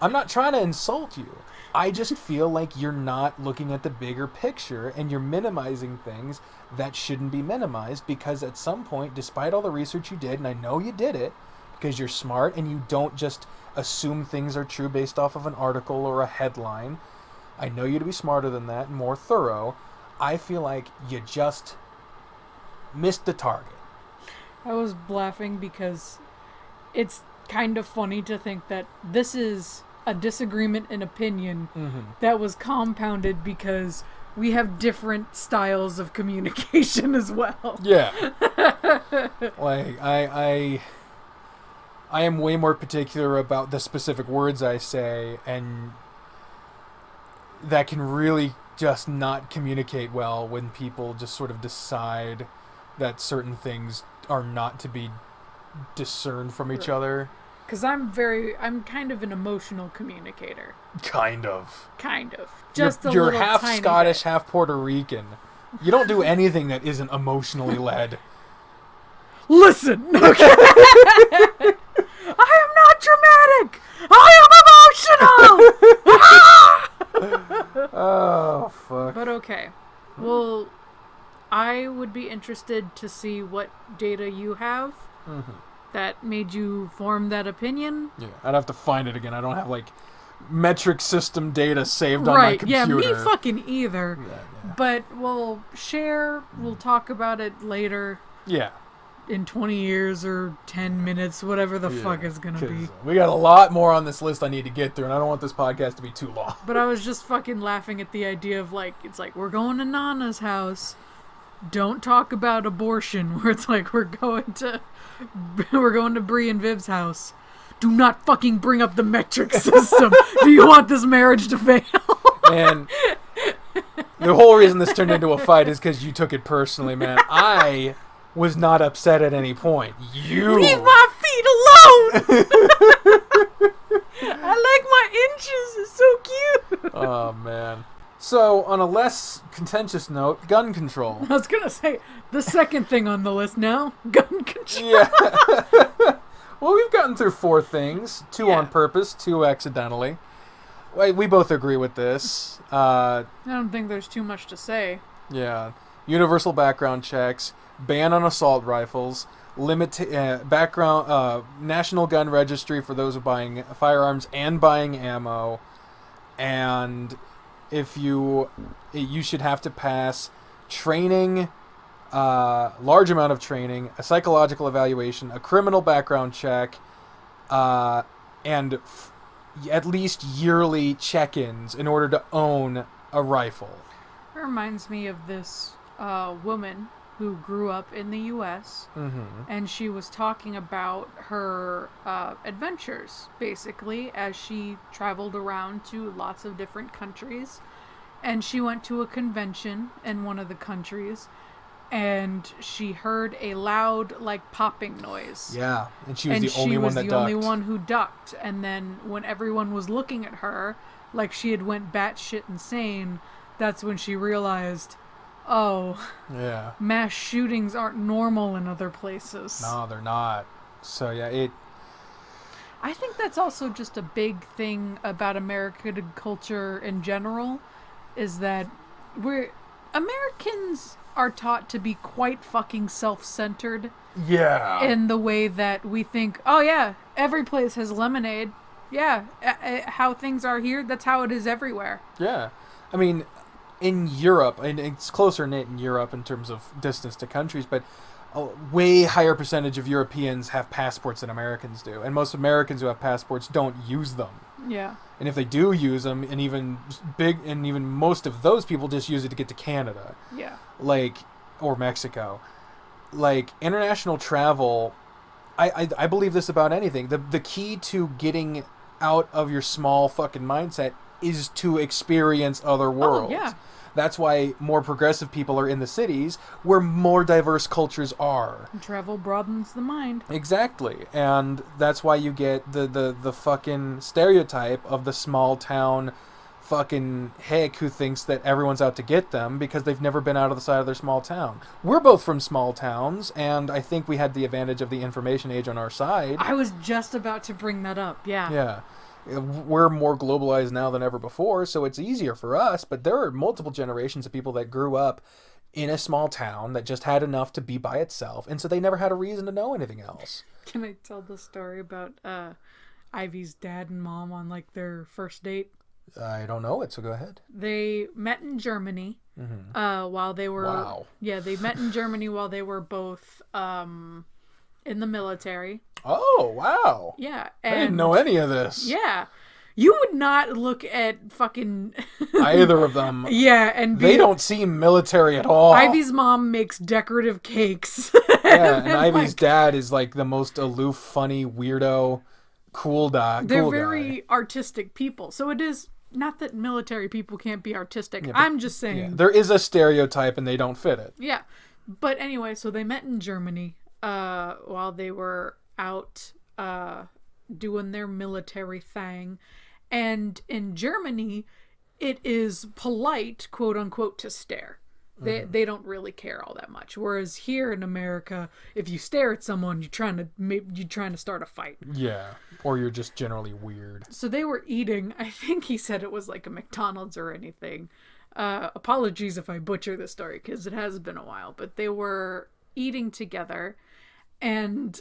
I'm not trying to insult you. I just feel like you're not looking at the bigger picture, and you're minimizing things that shouldn't be minimized, because at some point, despite all the research you did, and I know you did it because you're smart and you don't just assume things are true based off of an article or a headline. I know you to be smarter than that and more thorough. I feel like you just missed the target. I was laughing because it's kind of funny to think that this is a disagreement in opinion that was compounded because we have different styles of communication as well. Yeah. Like, I am way more particular about the specific words I say, and that can really just not communicate well when people just sort of decide that certain things are not to be discerned from each other. Because I'm kind of an emotional communicator. Kind of. Just you're half Scottish, half Puerto Rican. You don't do anything that isn't emotionally led. Listen! Okay. I am not dramatic! I am emotional! Oh, fuck. But okay. Well, I would be interested to see what data you have that made you form that opinion. Yeah, I'd have to find it again. I don't have, like, metric system data saved on my computer. Yeah, me fucking either. Yeah. But we'll share, we'll talk about it later. Yeah. In 20 years or 10 minutes, whatever the fuck is gonna be. We got a lot more on this list I need to get through, and I don't want this podcast to be too long. But I was just fucking laughing at the idea of, like, it's like, we're going to Nana's house. Don't talk about abortion. Where it's like, we're going to Bri and Viv's house. Do not fucking bring up the metric system. Do you want this marriage to fail? And the whole reason this turned into a fight is because you took it personally, man. I was not upset at any point. You leave my feet alone. I like my inches. It's so cute. Oh man. So, on a less contentious note, gun control. I was gonna say the second thing on the list now: gun control. Yeah. Well, we've gotten through 4 things. 2 on purpose, 2 accidentally. We both agree with this. I don't think there's too much to say. Yeah. Universal background checks, ban on assault rifles, national gun registry for those who buying firearms and buying ammo, and if you should have to pass training, large amount of training, a psychological evaluation, a criminal background check, and at least yearly check-ins in order to own a rifle. It reminds me of this woman who grew up in the U.S. And she was talking about her adventures, basically, as she traveled around to lots of different countries. And she went to a convention in one of the countries, and she heard a loud, popping noise. Yeah, and she was the only one that ducked. And she was the only one who ducked. And then when everyone was looking at her, like she had went batshit insane, that's when she realized, yeah, mass shootings aren't normal in other places. No, they're not. So, yeah, I think that's also just a big thing about American culture in general, is that Americans are taught to be quite fucking self-centered. Yeah. In the way that we think, oh yeah, every place has lemonade. Yeah, how things are here, that's how it is everywhere. Yeah. I mean, in Europe, and it's closer knit in Europe in terms of distance to countries, but a way higher percentage of Europeans have passports than Americans do. And most Americans who have passports don't use them. Yeah. And if they do use them, and even most of those people just use it to get to Canada. Yeah. Or Mexico. International travel, I believe this about anything. The key to getting out of your small fucking mindset is to experience other worlds. Oh, yeah. That's why more progressive people are in the cities where more diverse cultures are. Travel broadens the mind. Exactly. And that's why you get the fucking stereotype of the small town fucking hick who thinks that everyone's out to get them because they've never been out of the side of their small town. We're both from small towns, and I think we had the advantage of the information age on our side. I was just about to bring that up, yeah. Yeah. We're more globalized now than ever before, so it's easier for us, but there are multiple generations of people that grew up in a small town that just had enough to be by itself, and so they never had a reason to know anything else. Can I tell the story about Ivy's dad and mom on their first date? I don't know it, so go ahead. They met in Germany while they were... Wow. Yeah, they met in Germany while they were both in the military. Oh, wow. Yeah. I didn't know any of this. Yeah. You would not look at fucking... either of them. Yeah, and... They don't seem military at all. Ivy's mom makes decorative cakes. Yeah, and Ivy's dad is the most aloof, funny, weirdo, cool guy. They're very artistic people. So it is... Not that military people can't be artistic. Yeah, I'm just saying. Yeah, there is a stereotype and they don't fit it. Yeah. But anyway, so they met in Germany while they were out doing their military thing. And in Germany, it is polite, quote unquote, to stare. They don't really care all that much. Whereas here in America, if you stare at someone, you're trying to start a fight. Yeah, or you're just generally weird. So they were eating. I think he said it was like a McDonald's or anything. Apologies if I butcher this story because it has been a while. But they were eating together, and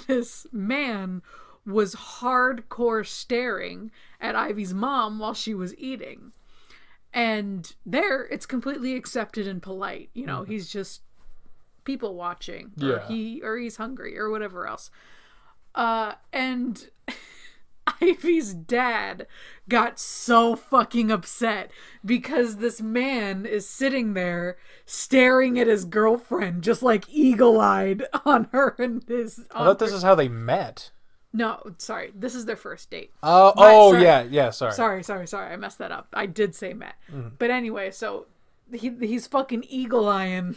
this man was hardcore staring at Ivy's mom while she was eating. And there, it's completely accepted and polite. You know, he's just people watching. Or he's hungry or whatever else. And Ivy's dad got so fucking upset because this man is sitting there staring at his girlfriend just eagle-eyed on her and his... I thought this is how they met. No, sorry. This is their first date. Sorry. Yeah, sorry. Sorry. I messed that up. I did say met. But anyway, so he's fucking eagle-eyeing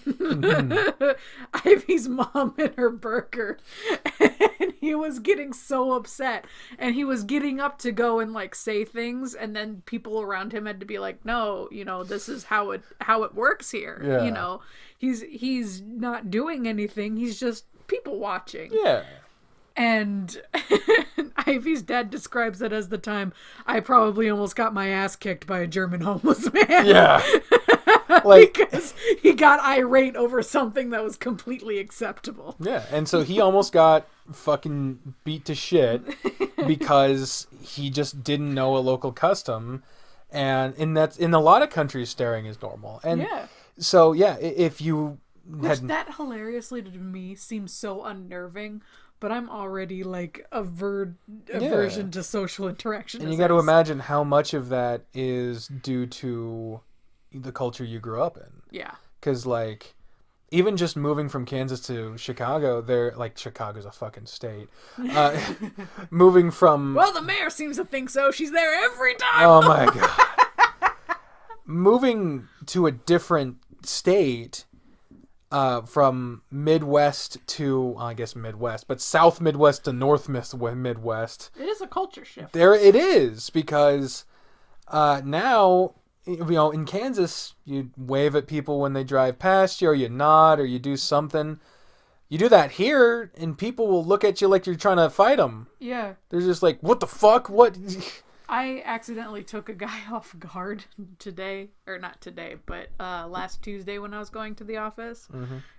Ivy's mom and her burger. And he was getting so upset. And he was getting up to go and say things, and then people around him had to be like, no, this is how it works here. Yeah. He's not doing anything. He's just people watching. Yeah. And Ivy's dad describes it as the time I probably almost got my ass kicked by a German homeless man. Yeah. Like, because he got irate over something that was completely acceptable. Yeah, and so he almost got fucking beat to shit because he just didn't know a local custom, and in a lot of countries, staring is normal. And so if you that hilariously to me seems so unnerving, but I'm already like aversion to social interaction. And you got to imagine how much of that is due to the culture you grew up in. Yeah. Because, like, even just moving from Kansas to Chicago, Chicago's a fucking state. Moving from... Well, the mayor seems to think so. She's there every time. Oh, my God. Moving to a different state, from Midwest to, I guess Midwest, but South Midwest to North Midwest. It is a culture shift. There it is, because now... in Kansas, you wave at people when they drive past you, or you nod, or you do something. You do that here, and people will look at you like you're trying to fight them. Yeah. They're just like, what the fuck? What? I accidentally took a guy off guard today, or not today, but last Tuesday when I was going to the office.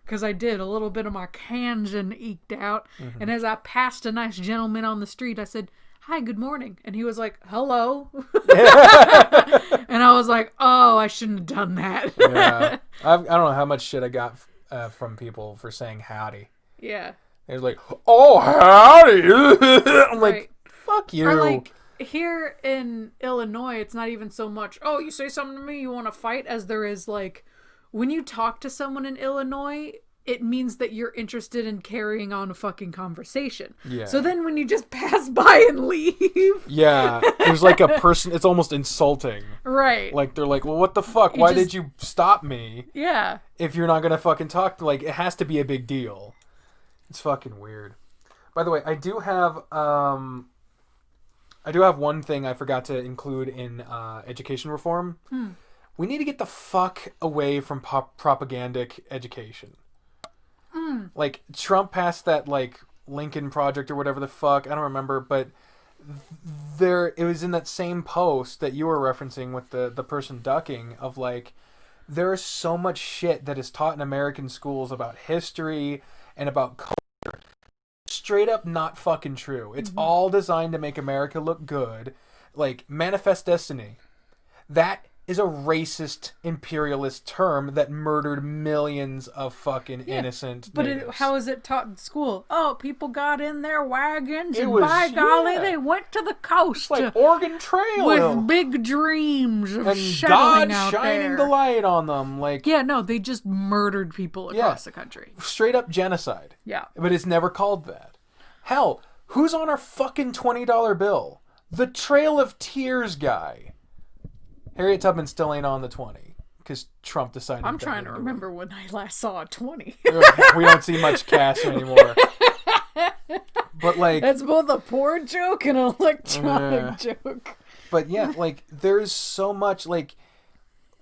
Because I did a little bit of my Kansan eked out. And as I passed a nice gentleman on the street, I said, "Hi, good morning." And he was like, "Hello." And I was like, oh, I shouldn't have done that. Yeah. I don't know how much shit I got from people for saying howdy. Yeah. They're like, "Oh, howdy." I'm like, fuck you. Or like, here in Illinois, it's not even so much, oh, you say something to me, you want to fight, as there is, like, when you talk to someone in Illinois, it means that you're interested in carrying on a fucking conversation. Yeah. So then when you just pass by and leave. Yeah. There's like a person, it's almost insulting. Right. Like, they're like, well, what the fuck? Why did you stop me? Yeah. If you're not going to fucking talk, like, it has to be a big deal. It's fucking weird. By the way, I do have one thing I forgot to include in education reform. We need to get the fuck away from propagandic education. Like, Trump passed that, like, Lincoln Project or whatever the fuck, I don't remember, but it was in that same post that you were referencing with the person ducking, of, like, there is so much shit that is taught in American schools about history and about culture. Straight up not fucking true. It's all designed to make America look good. Like, Manifest Destiny. That is a racist imperialist term that murdered millions of fucking innocent natives. But how is it taught in school? Oh, people got in their wagons and by golly, they went to the coast. It's like Oregon Trail. With big dreams of and settling God out shining there. the light on them. Like, yeah, no, they just murdered people across the country. Straight up genocide. Yeah. But it's never called that. Hell, who's on our fucking $20 bill? The Trail of Tears guy. Harriet Tubman still ain't on the 20 because Trump decided. I'm trying to remember when I last saw a 20. We don't see much cash anymore. But like, that's both a poor joke and an electronic joke. But yeah, like, there's so much, like,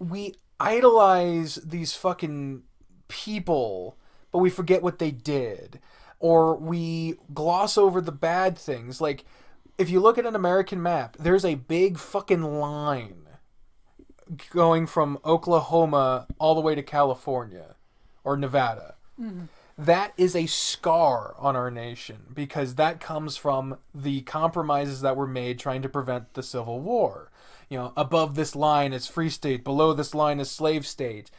we idolize these fucking people, but we forget what they did, or we gloss over the bad things. Like, if you look at an American map, there's a big fucking line going from Oklahoma all the way to California or Nevada. That is a scar on our nation, because that comes from the compromises that were made trying to prevent the Civil War. You know, above this line is free state, below this line is slave state.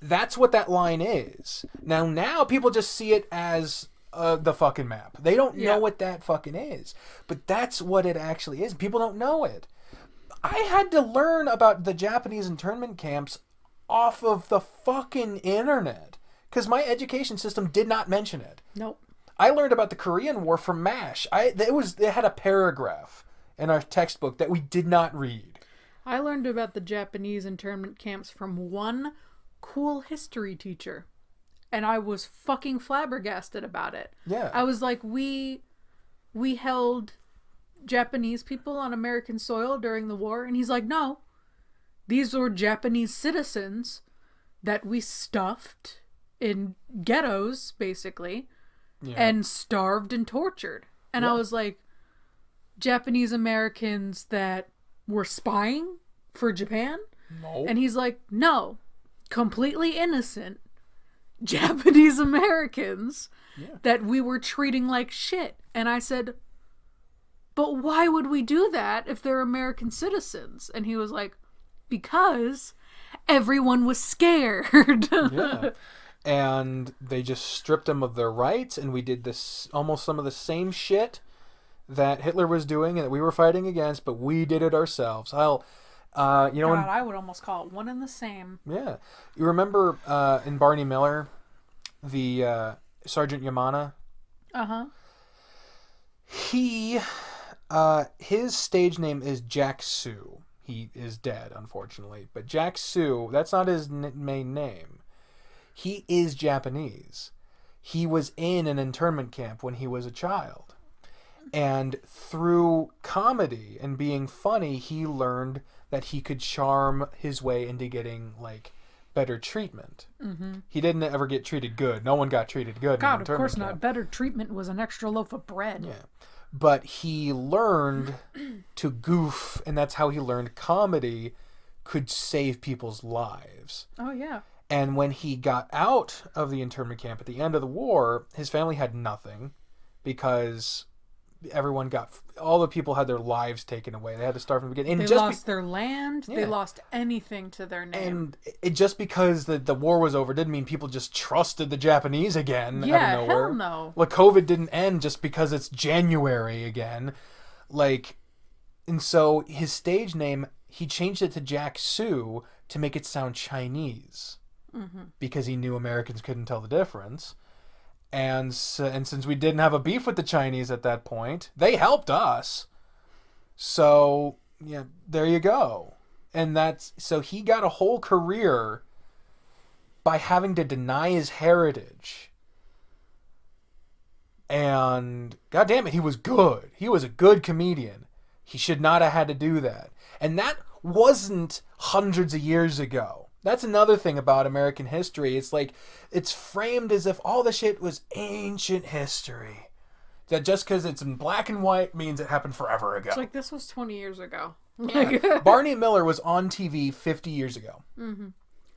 That's what that line is. Now people just see it as the fucking map. They don't know what that fucking is. But that's what it actually is. People don't know it. I had to learn about the Japanese internment camps off of the fucking internet, because my education system did not mention it. Nope. I learned about the Korean War from MASH. It had a paragraph in our textbook that we did not read. I learned about the Japanese internment camps from one cool history teacher, and I was fucking flabbergasted about it. Yeah. I was like, we held Japanese people on American soil during the war, and he's like, no, these were Japanese citizens that we stuffed in ghettos, basically, and starved and tortured. And I was like, Japanese Americans that were spying for Japan? No. And he's like, no, completely innocent Japanese Americans that we were treating like shit. And I said, but why would we do that if they're American citizens? And he was like, because everyone was scared. Yeah. And they just stripped them of their rights, and we did this almost some of the same shit that Hitler was doing and that we were fighting against, but we did it ourselves. I would almost call it one and the same. Yeah. You remember in Barney Miller, the Sergeant Yamana? Uh-huh. His stage name is Jack Sue. He is dead, unfortunately. But Jack Sue, that's not his main name. He is Japanese. He was in an internment camp when he was a child. And through comedy and being funny, he learned that he could charm his way into getting, like, better treatment. Mm-hmm. He didn't ever get treated good. No one got treated good. God, of course not. Better treatment was an extra loaf of bread. Yeah. But he learned to goof, and that's how he learned comedy could save people's lives. Oh, yeah. And when he got out of the internment camp at the end of the war, his family had nothing because all the people had their lives taken away. They had to start from the beginning. And they lost their land. Yeah. They lost anything to their name. And it just because the war was over didn't mean people just trusted the Japanese again out of nowhere. Hell no. Like, COVID didn't end just because it's January again. Like, and so his stage name, he changed it to Jack Sue to make it sound Chinese. Mm-hmm. Because he knew Americans couldn't tell the difference. And since we didn't have a beef with the Chinese at that point, they helped us. So, yeah, there you go. And so he got a whole career by having to deny his heritage. And, God damn it, he was good. He was a good comedian. He should not have had to do that. And that wasn't hundreds of years ago. That's another thing about American history. It's like, it's framed as if all the shit was ancient history. That just because it's in black and white means it happened forever ago. It's like, this was 20 years ago. Yeah. Barney Miller was on TV 50 years ago. Mm-hmm.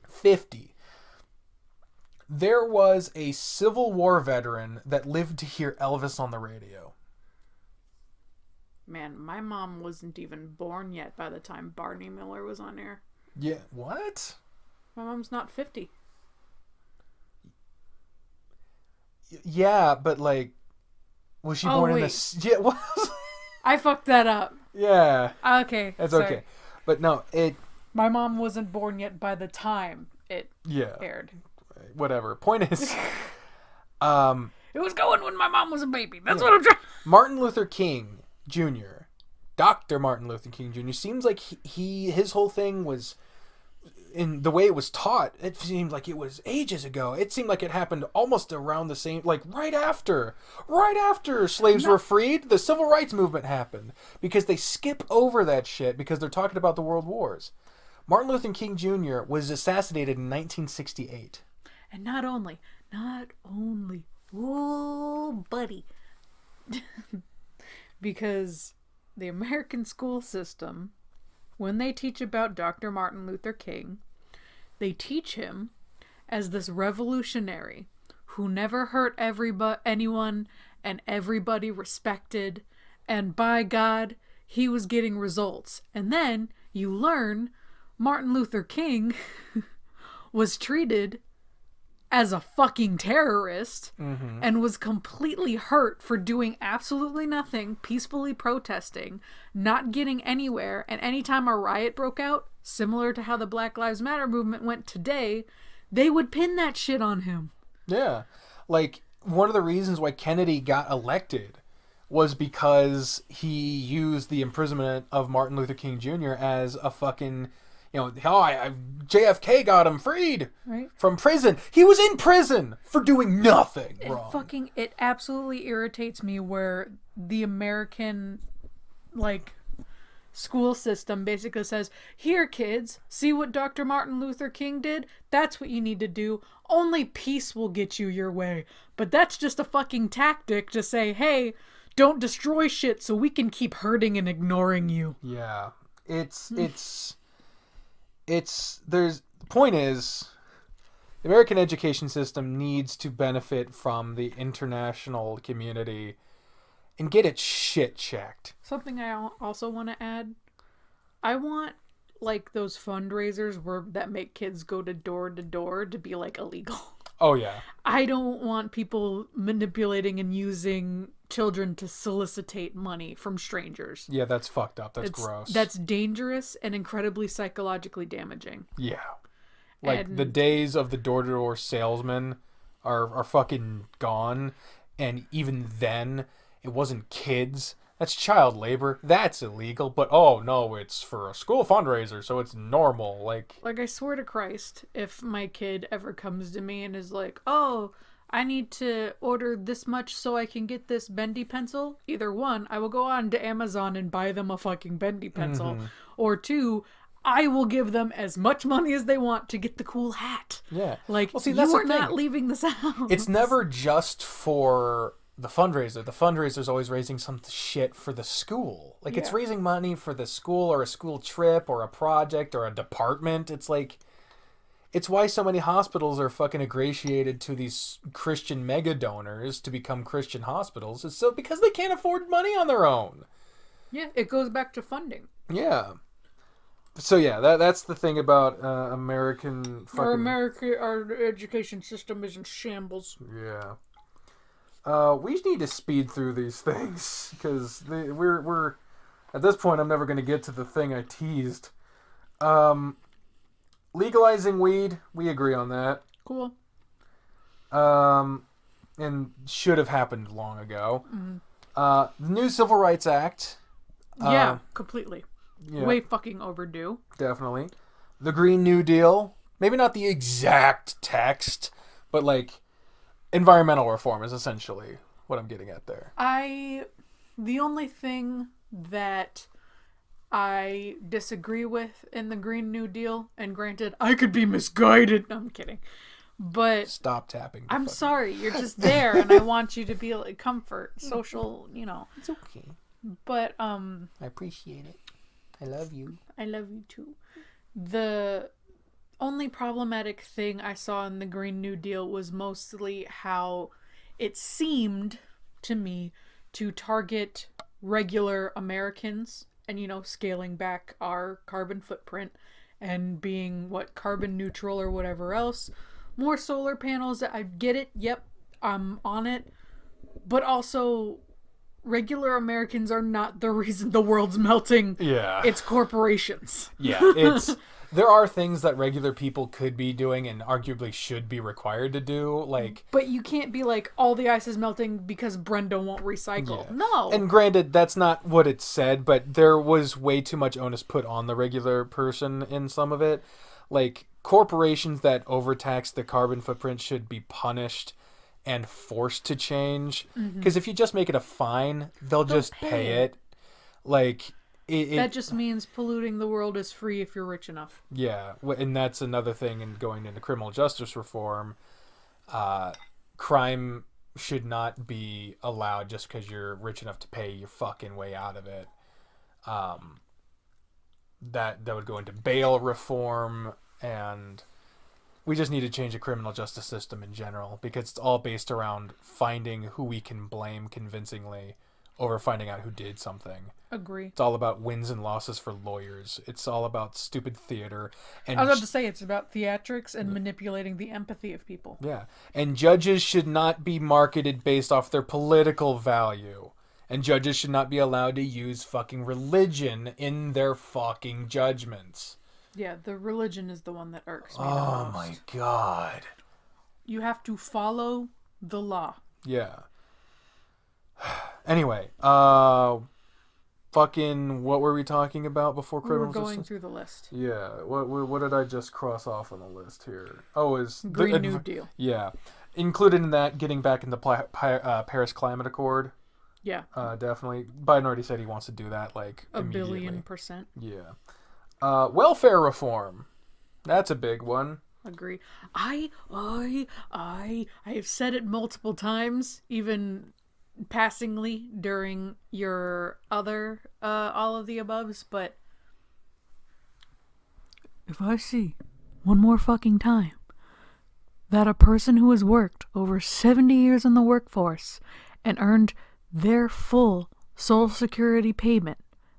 50. There was a Civil War veteran that lived to hear Elvis on the radio. Man, my mom wasn't even born yet by the time Barney Miller was on air. Yeah, what? My mom's not 50. Yeah, but like, was she born in the... Yeah, what? I fucked that up. Yeah. Okay. That's sorry. Okay. But no, my mom wasn't born yet by the time it aired. Whatever. Point is... it was going when my mom was a baby. That's what I'm trying... Martin Luther King Jr. Dr. Martin Luther King Jr. seems like his whole thing was... In the way it was taught, it seemed like it was ages ago. It seemed like it happened almost around the same, like right after slaves were freed, the civil rights movement happened. Because they skip over that shit because they're talking about the world wars. Martin Luther King Jr. was assassinated in 1968. And not only, whoa, buddy. Because the American school system, when they teach about Dr. Martin Luther King, they teach him as this revolutionary who never hurt anyone and everybody respected, and by God, he was getting results. And then you learn Martin Luther King was treated as a fucking terrorist and was completely hurt for doing absolutely nothing, peacefully protesting, not getting anywhere, and anytime a riot broke out, similar to how the Black Lives Matter movement went today, they would pin that shit on him. Yeah. Like, one of the reasons why Kennedy got elected was because he used the imprisonment of Martin Luther King Jr. as a fucking... JFK got him freed from prison. He was in prison for doing nothing wrong. It absolutely irritates me where the American, school system basically says, here, kids, see what Dr. Martin Luther King did? That's what you need to do. Only peace will get you your way. But that's just a fucking tactic to say, hey, don't destroy shit so we can keep hurting and ignoring you. Yeah. The point is, the American education system needs to benefit from the international community and get its shit checked. Something I also want to add, I want like those fundraisers that make kids go to door to be like illegal. Oh yeah. I don't want people manipulating and using children to solicitate money from strangers. Yeah, that's fucked up. That's gross. That's dangerous and incredibly psychologically damaging. Yeah. Like, the days of the door-to-door salesman are fucking gone. And even then, it wasn't kids. That's child labor. That's illegal. But, oh, no, it's for a school fundraiser, so it's normal. Like, I swear to Christ, if my kid ever comes to me and is like, oh, I need to order this much so I can get this bendy pencil, either one, I will go on to Amazon and buy them a fucking bendy pencil. Mm-hmm. Or two, I will give them as much money as they want to get the cool hat. Yeah. Like, well, see, you are not leaving this house. It's never just for the fundraiser. The fundraiser's always raising some shit for the school. Like, it's raising money for the school or a school trip or a project or a department. It's like, it's why so many hospitals are fucking ingratiated to these Christian mega donors to become Christian hospitals. It's so because they can't afford money on their own. Yeah, it goes back to funding. Yeah. So yeah, that's the thing about American fucking... Our education system is in shambles. Yeah. We need to speed through these things because we're at this point. I'm never going to get to the thing I teased. Legalizing weed, we agree on that. Cool. And should have happened long ago. Mm-hmm. The new Civil Rights Act. Yeah, completely. Yeah. Way fucking overdue. Definitely. The Green New Deal. Maybe not the exact text, but like environmental reform is essentially what I'm getting at there. The only thing that I disagree with in the Green New Deal, and granted, I could be misguided. No, I'm kidding. But stop tapping. I'm sorry. You're just there, and I want you to be like comfort, social, you know. It's okay. But I appreciate it. I love you. I love you too. The only problematic thing I saw in the Green New Deal was mostly how it seemed to me to target regular Americans and, you know, scaling back our carbon footprint and being carbon neutral or whatever else. More solar panels. I get it. Yep. I'm on it. But also, regular Americans are not the reason the world's melting. Yeah. It's corporations. Yeah, there are things that regular people could be doing and arguably should be required to do, like... But you can't be like, all the ice is melting because Brenda won't recycle. Yeah. No. And granted, that's not what it said, but there was way too much onus put on the regular person in some of it. Like, corporations that overtax the carbon footprint should be punished and forced to change. Because if you just make it a fine, they'll just pay it. Like... that just means polluting the world is free if you're rich enough. Yeah, and that's another thing in going into criminal justice reform. Crime should not be allowed just because you're rich enough to pay your fucking way out of it. That would go into bail reform, and we just need to change the criminal justice system in general because it's all based around finding who we can blame convincingly over finding out who did something. Agree. It's all about wins and losses for lawyers. It's all about stupid theater. And I was about to say it's about theatrics and manipulating the empathy of people. Yeah. And judges should not be marketed based off their political value. And judges should not be allowed to use fucking religion in their fucking judgments. Yeah, the religion is the one that irks me the most. most. My God. You have to follow the law. Yeah. Anyway, fucking, what were we talking about before criminal justice? We were going through the list. Yeah, what did I just cross off on the list here? Oh, is Green New Deal. Yeah, included in that, getting back in the Paris Climate Accord. Yeah, definitely. Biden already said he wants to do that, like, immediately. 1,000,000,000%. Yeah. Welfare reform. That's a big one. Agree. I have said it multiple times, even passingly during your other all of the aboves, but if I see one more fucking time that a person who has worked over 70 years in the workforce and earned their full Social Security payment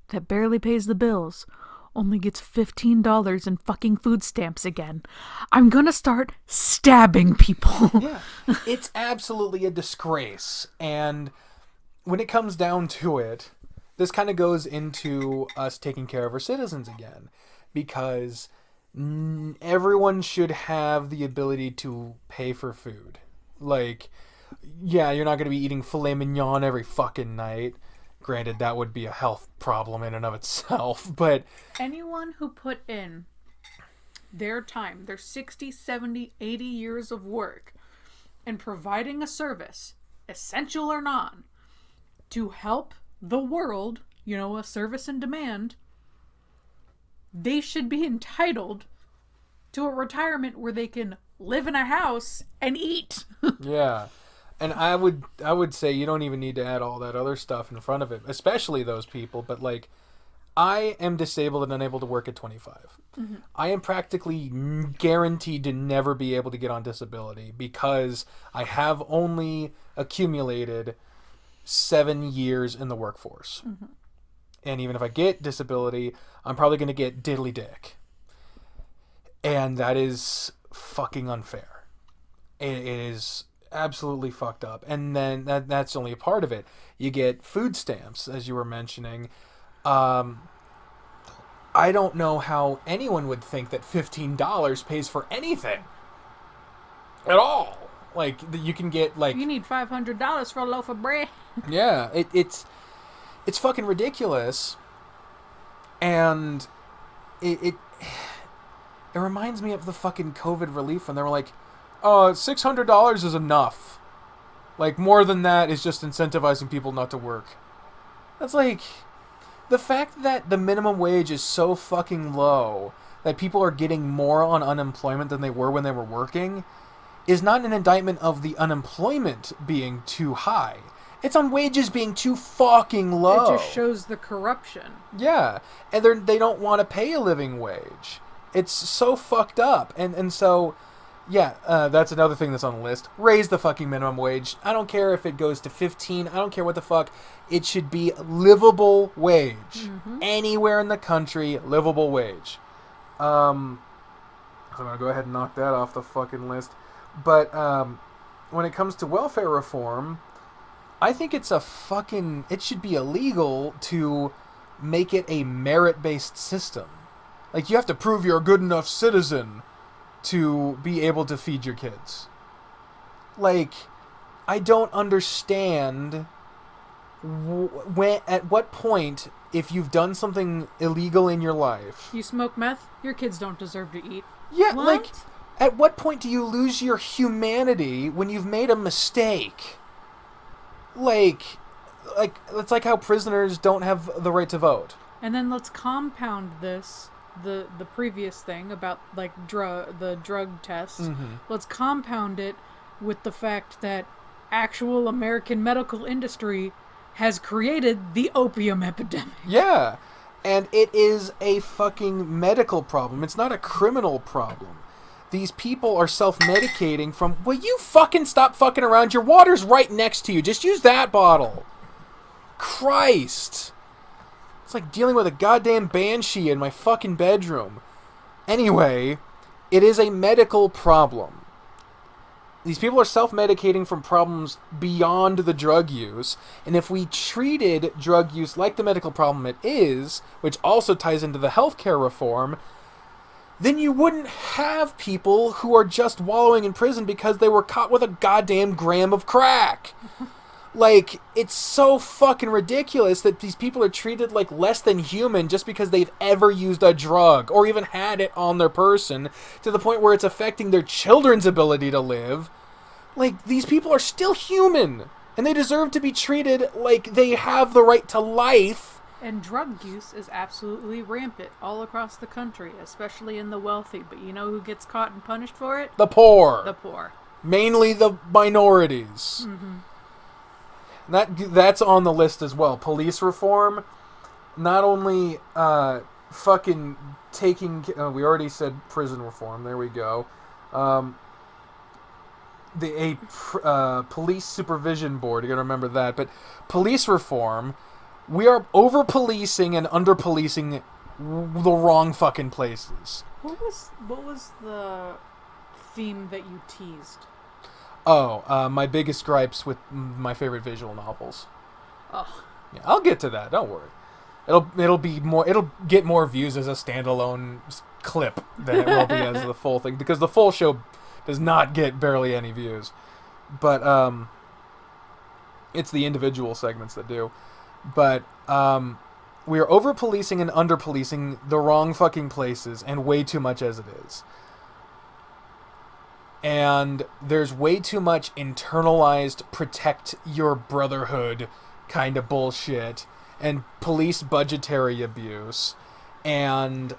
that barely pays the bills only gets $15 in fucking food stamps again, I'm gonna start stabbing people. Yeah, it's absolutely a disgrace. And when it comes down to it, this kind of goes into us taking care of our citizens again, because everyone should have the ability to pay for food. Like, yeah, you're not going to be eating filet mignon every fucking night. Granted, that would be a health problem in and of itself, but anyone who put in their time, their 60, 70, 80 years of work in providing a service, essential or non, to help the world, you know, a service in demand, they should be entitled to a retirement where they can live in a house and eat. yeah. And I would say you don't even need to add all that other stuff in front of it, especially those people. But, like, I am disabled and unable to work at 25. Mm-hmm. I am practically guaranteed to never be able to get on disability because I have only accumulated 7 years in the workforce. Mm-hmm. And even if I get disability, I'm probably going to get diddly dick. And that is fucking unfair. It is absolutely fucked up. And then that's only a part of it. You get food stamps, as you were mentioning. I don't know how anyone would think that $15 pays for anything at all. Like, you can get, like, you need $500 for a loaf of bread. Yeah, it's fucking ridiculous. And it reminds me of the fucking COVID relief when they were like, $600 is enough. Like, more than that is just incentivizing people not to work. That's like, the fact that the minimum wage is so fucking low that people are getting more on unemployment than they were when they were working is not an indictment of the unemployment being too high. It's on wages being too fucking low. It just shows the corruption. Yeah, and they don't want to pay a living wage. It's so fucked up. And so, yeah, that's another thing that's on the list. Raise the fucking minimum wage. I don't care if it goes to 15. I don't care what the fuck. It should be livable wage. Mm-hmm. Anywhere in the country, livable wage. So I'm going to go ahead and knock that off the fucking list. But when it comes to welfare reform, I think it should be illegal to make it a merit-based system. Like, you have to prove you're a good enough citizen to be able to feed your kids. Like, I don't understand at what point, if you've done something illegal in your life... You smoke meth, your kids don't deserve to eat. Yeah, what? Like, at what point do you lose your humanity when you've made a mistake? Like, it's like how prisoners don't have the right to vote. And then let's compound this, the previous thing about, like, the drug tests. Mm-hmm. Let's compound it with the fact that actual American medical industry has created the opium epidemic. Yeah, and it is a fucking medical problem. It's not a criminal problem. These people are self-medicating from... Will you fucking stop fucking around? Your water's right next to you. Just use that bottle. Christ. It's like dealing with a goddamn banshee in my fucking bedroom. Anyway, it is a medical problem. These people are self-medicating from problems beyond the drug use. And if we treated drug use like the medical problem it is, which also ties into the healthcare reform... then you wouldn't have people who are just wallowing in prison because they were caught with a goddamn gram of crack. Like, it's so fucking ridiculous that these people are treated like less than human just because they've ever used a drug or even had it on their person, to the point where it's affecting their children's ability to live. Like, these people are still human, and they deserve to be treated like they have the right to life. And drug use is absolutely rampant all across the country, especially in the wealthy. But you know who gets caught and punished for it? The poor. The poor. Mainly the minorities. Mm-hmm. That's on the list as well. Police reform, not only fucking taking... we already said prison reform. There we go. Police supervision board. You gotta remember that. But police reform, we are over-policing and under-policing the wrong fucking places. What was the theme that you teased? Oh, my biggest gripes with my favorite visual novels. Oh. Yeah, I'll get to that. Don't worry. It'll get more views as a standalone clip than it will be as the full thing, because the full show does not get barely any views. But it's the individual segments that do. But we are over-policing and under-policing the wrong fucking places, and way too much as it is. And there's way too much internalized protect your brotherhood kind of bullshit, and police budgetary abuse, and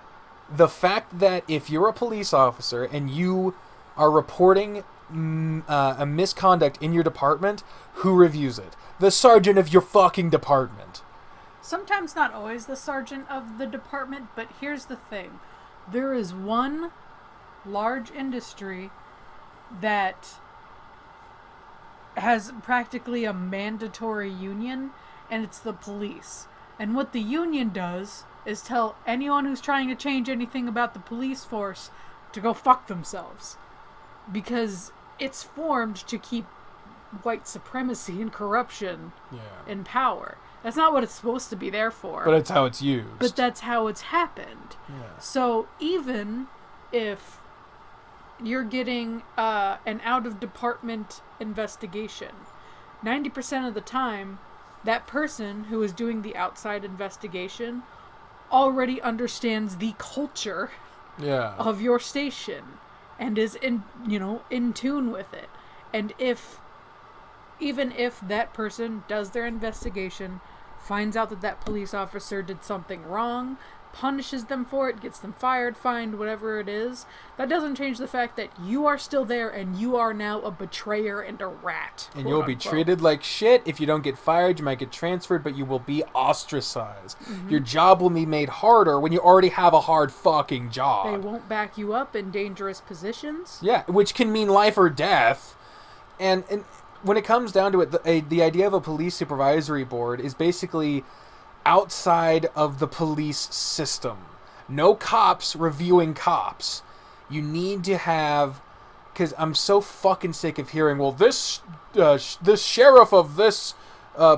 the fact that if you're a police officer and you are reporting a misconduct in your department, who reviews it? The sergeant of your fucking department. Sometimes not always the sergeant of the department, but here's the thing. There is one large industry that has practically a mandatory union, and it's the police. And what the union does is tell anyone who's trying to change anything about the police force to go fuck themselves. Because it's formed to keep white supremacy and corruption in power. That's not what it's supposed to be there for. But it's how it's used. But that's how it's happened. Yeah. So even if you're getting an out-of-department investigation, 90% of the time, that person who is doing the outside investigation already understands the culture of your station and is in tune with it. And even if that person does their investigation, finds out that police officer did something wrong, punishes them for it, gets them fired, fined, whatever it is, that doesn't change the fact that you are still there and you are now a betrayer and a rat. And you'll be treated like shit. If you don't get fired, you might get transferred, but you will be ostracized. Mm-hmm. Your job will be made harder when you already have a hard fucking job. They won't back you up in dangerous positions. Yeah, which can mean life or death. And when it comes down to it, the idea of a police supervisory board is basically outside of the police system. No cops reviewing cops. You need to have... Because I'm so fucking sick of hearing, well, this sheriff of this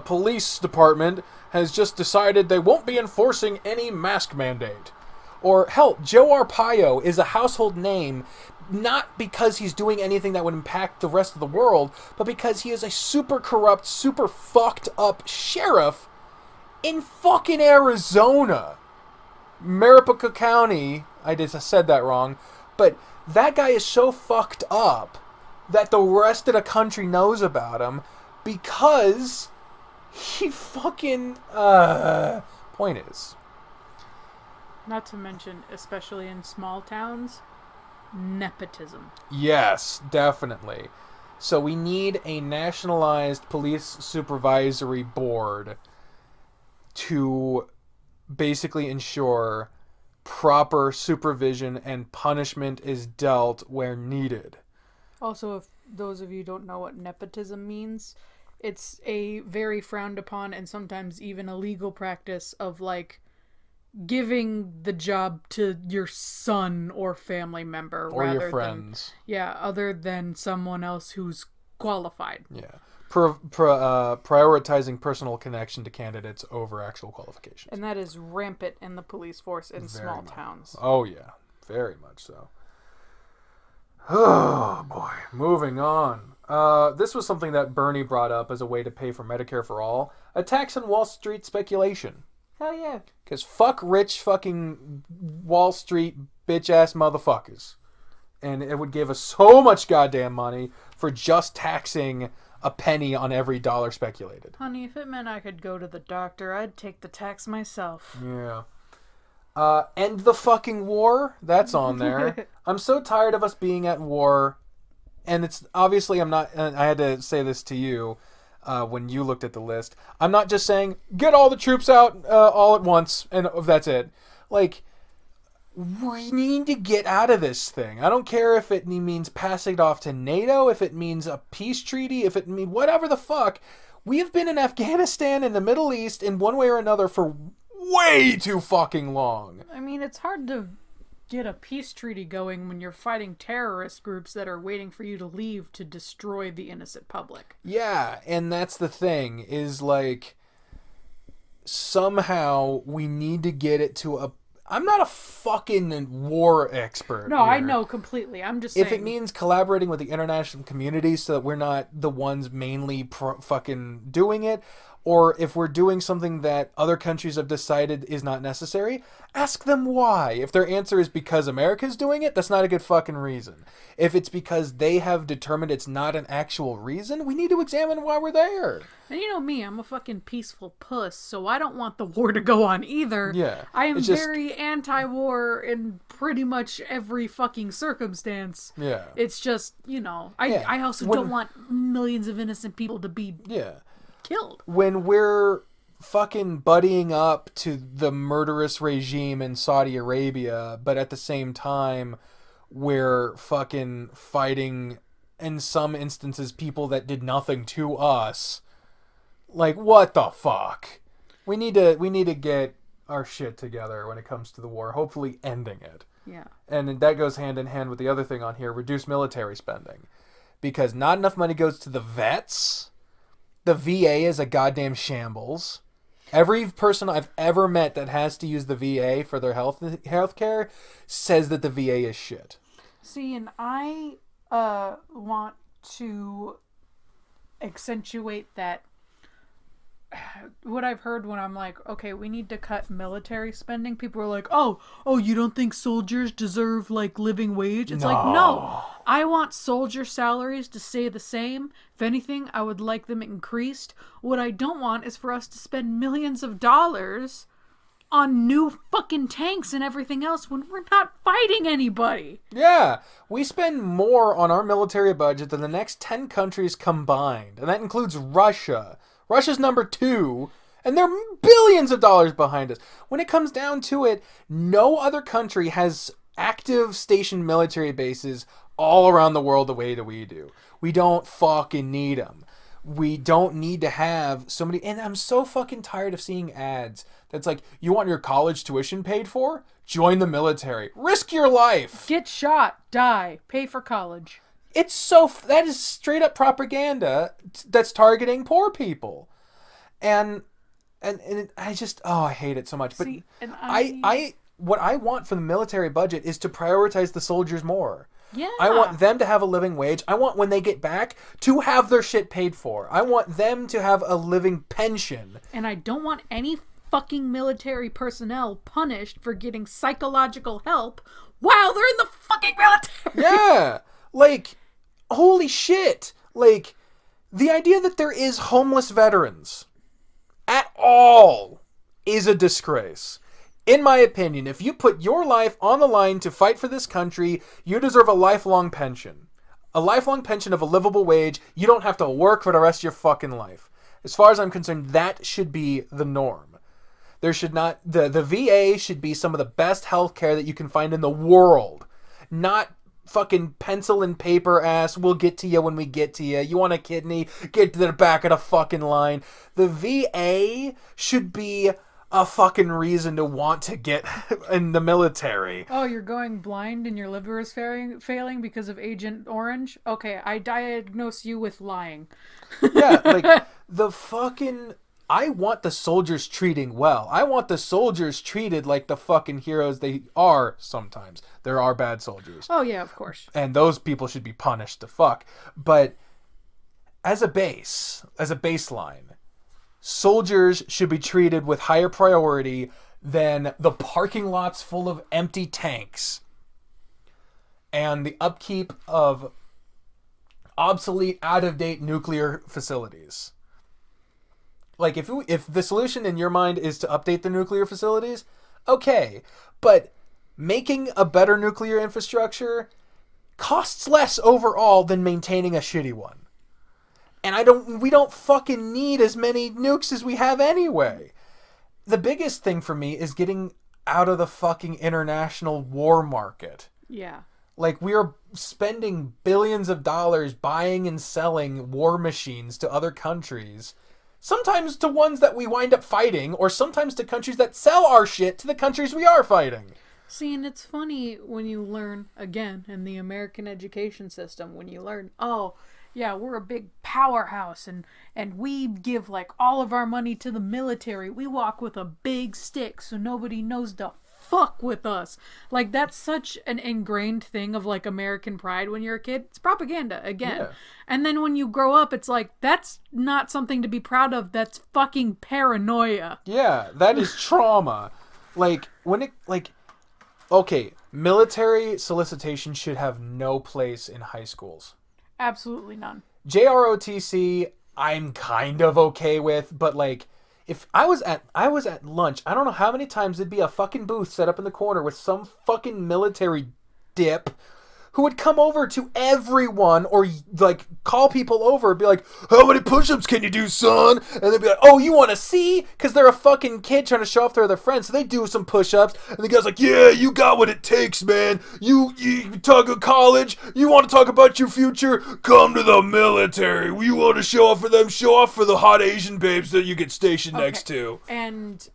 police department has just decided they won't be enforcing any mask mandate. Or, hell, Joe Arpaio is a household name, not because he's doing anything that would impact the rest of the world, but because he is a super corrupt, super fucked up sheriff in fucking Arizona. Mariposa County, I said that wrong, but that guy is so fucked up that the rest of the country knows about him because he fucking, point is. Not to mention, especially in small towns, nepotism. Yes, definitely. So we need a nationalized police supervisory board to basically ensure proper supervision and punishment is dealt where needed. Also, if those of you don't know what nepotism means, it's a very frowned upon and sometimes even illegal practice of, like, giving the job to your son or family member or your friends. Other than someone else who's qualified. Yeah. Prioritizing personal connection to candidates over actual qualifications. And that is rampant in the police force in small towns. Oh, yeah. Very much so. Oh, boy. Moving on. This was something that Bernie brought up as a way to pay for Medicare for all. A tax on Wall Street speculation. Hell yeah. Because fuck rich fucking Wall Street bitch-ass motherfuckers. And it would give us so much goddamn money for just taxing a penny on every dollar speculated. Honey, if it meant I could go to the doctor, I'd take the tax myself. Yeah. End the fucking war? That's on there. I'm so tired of us being at war. And it's obviously I had to say this to you. when you looked at the list. I'm not just saying get all the troops out all at once and that's it. Like, we need to get out of this thing. I don't care if it means passing it off to NATO, if it means a peace treaty, if it means whatever the fuck. We have been in Afghanistan and the Middle East in one way or another for way too fucking long. I mean, it's hard to get a peace treaty going when you're fighting terrorist groups that are waiting for you to leave to destroy the innocent public. Yeah, and that's the thing, is like, somehow we need to get it to a... I'm not a fucking war expert. No, here. I know completely. I'm just saying. If it means collaborating with the international community so that we're not the ones mainly fucking doing it, or if we're doing something that other countries have decided is not necessary, ask them why. If their answer is because America's doing it, that's not a good fucking reason. If it's because they have determined it's not an actual reason, we need to examine why we're there. And you know me, I'm a fucking peaceful puss, so I don't want the war to go on either. Yeah. I am very anti-war in pretty much every fucking circumstance. Yeah. It's just, I also don't want millions of innocent people to be killed. When we're fucking buddying up to the murderous regime in Saudi Arabia, but at the same time we're fucking fighting, in some instances, people that did nothing to us. Like, what the fuck? We need to get our shit together when it comes to the war, hopefully ending it. Yeah. And that goes hand in hand with the other thing on here, reduce military spending. Because not enough money goes to the vets. The VA is a goddamn shambles. Every person I've ever met that has to use the VA for their health care says that the VA is shit. See, and I want to accentuate that. What I've heard when I'm like, okay, we need to cut military spending, people are like, oh, you don't think soldiers deserve, like, living wage? It's like, no. I want soldier salaries to stay the same. If anything, I would like them increased. What I don't want is for us to spend millions of dollars on new fucking tanks and everything else when we're not fighting anybody. Yeah, we spend more on our military budget than the next 10 countries combined, and that includes Russia. Russia's number 2, and they're billions of dollars behind us. When it comes down to it, no other country has active stationed military bases all around the world the way that we do. We don't fucking need them. We don't need to have so many... And I'm so fucking tired of seeing ads that's like, you want your college tuition paid for? Join the military. Risk your life. Get shot. Die. Pay for college. It's so... That is straight up propaganda that's targeting poor people. And I just... Oh, I hate it so much. But See, and what I want from the military budget is to prioritize the soldiers more. Yeah. I want them to have a living wage. I want, when they get back, to have their shit paid for. I want them to have a living pension. And I don't want any fucking military personnel punished for getting psychological help while they're in the fucking military. Yeah. Like, holy shit. Like, the idea that there is homeless veterans at all is a disgrace. In my opinion, if you put your life on the line to fight for this country, you deserve a lifelong pension. A lifelong pension of a livable wage. You don't have to work for the rest of your fucking life. As far as I'm concerned, that should be the norm. There should not... The VA should be some of the best healthcare that you can find in the world. Not fucking pencil and paper ass, we'll get to you when we get to you. You want a kidney? Get to the back of the fucking line. The VA should be a fucking reason to want to get in the military. Oh, you're going blind and your liver is failing because of Agent Orange? Okay, I diagnose you with lying. Yeah, like, the fucking... I want the soldiers treating well. I want the soldiers treated like the fucking heroes they are sometimes. There are bad soldiers. Oh, yeah, of course. And those people should be punished to fuck. But as a baseline, soldiers should be treated with higher priority than the parking lots full of empty tanks and the upkeep of obsolete, out-of-date nuclear facilities. Like, if the solution in your mind is to update the nuclear facilities, okay. But making a better nuclear infrastructure costs less overall than maintaining a shitty one. And we don't fucking need as many nukes as we have anyway. The biggest thing for me is getting out of the fucking international war market. Yeah. Like, we are spending billions of dollars buying and selling war machines to other countries. Sometimes to ones that we wind up fighting, or sometimes to countries that sell our shit to the countries we are fighting. See, and it's funny when you learn, again, in the American education system, when you learn, oh, yeah, we're a big powerhouse, and we give, like, all of our money to the military. We walk with a big stick so nobody knows to fuck with us. Like, that's such an ingrained thing of, like, American pride when you're a kid. It's propaganda, again. Yeah. And then when you grow up, it's like, that's not something to be proud of. That's fucking paranoia. Yeah, that is trauma. Okay, military solicitation should have no place in high schools. Absolutely none. JROTC, I'm kind of okay with, but like, if I was at lunch, I don't know how many times there'd be a fucking booth set up in the corner with some fucking military dip who would come over to everyone or like call people over and be like, how many push-ups can you do, son? And they'd be like, oh, you want to see? Because they're a fucking kid trying to show off to their friends. So they do some push-ups. And the guy's like, yeah, you got what it takes, man. You talk of college? You want to talk about your future? Come to the military. You want to show off for them? Show off for the hot Asian babes that you get stationed next to. And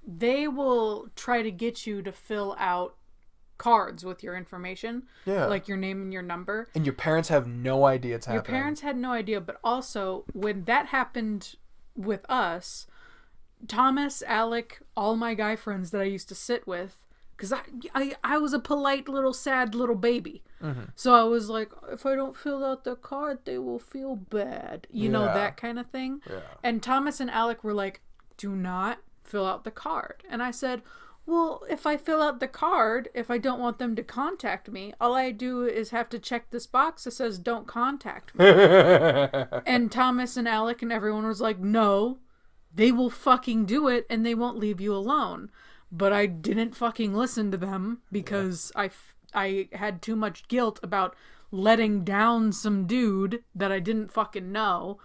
they will try to get you to fill out cards with your information, like your name and your number, and your parents have no idea it's happening. Your parents had no idea, but also when that happened with us, Thomas, Alec, all my guy friends that I used to sit with, because I was a polite little sad little baby, so I was like, if I don't fill out the card, they will feel bad, you know, that kind of thing. And Thomas and Alec were like, do not fill out the card, and I said, well, if I fill out the card, if I don't want them to contact me, all I do is have to check this box that says don't contact me. And Thomas and Alec and everyone was like, no, they will fucking do it and they won't leave you alone. But I didn't fucking listen to them because I had too much guilt about letting down some dude that I didn't fucking know.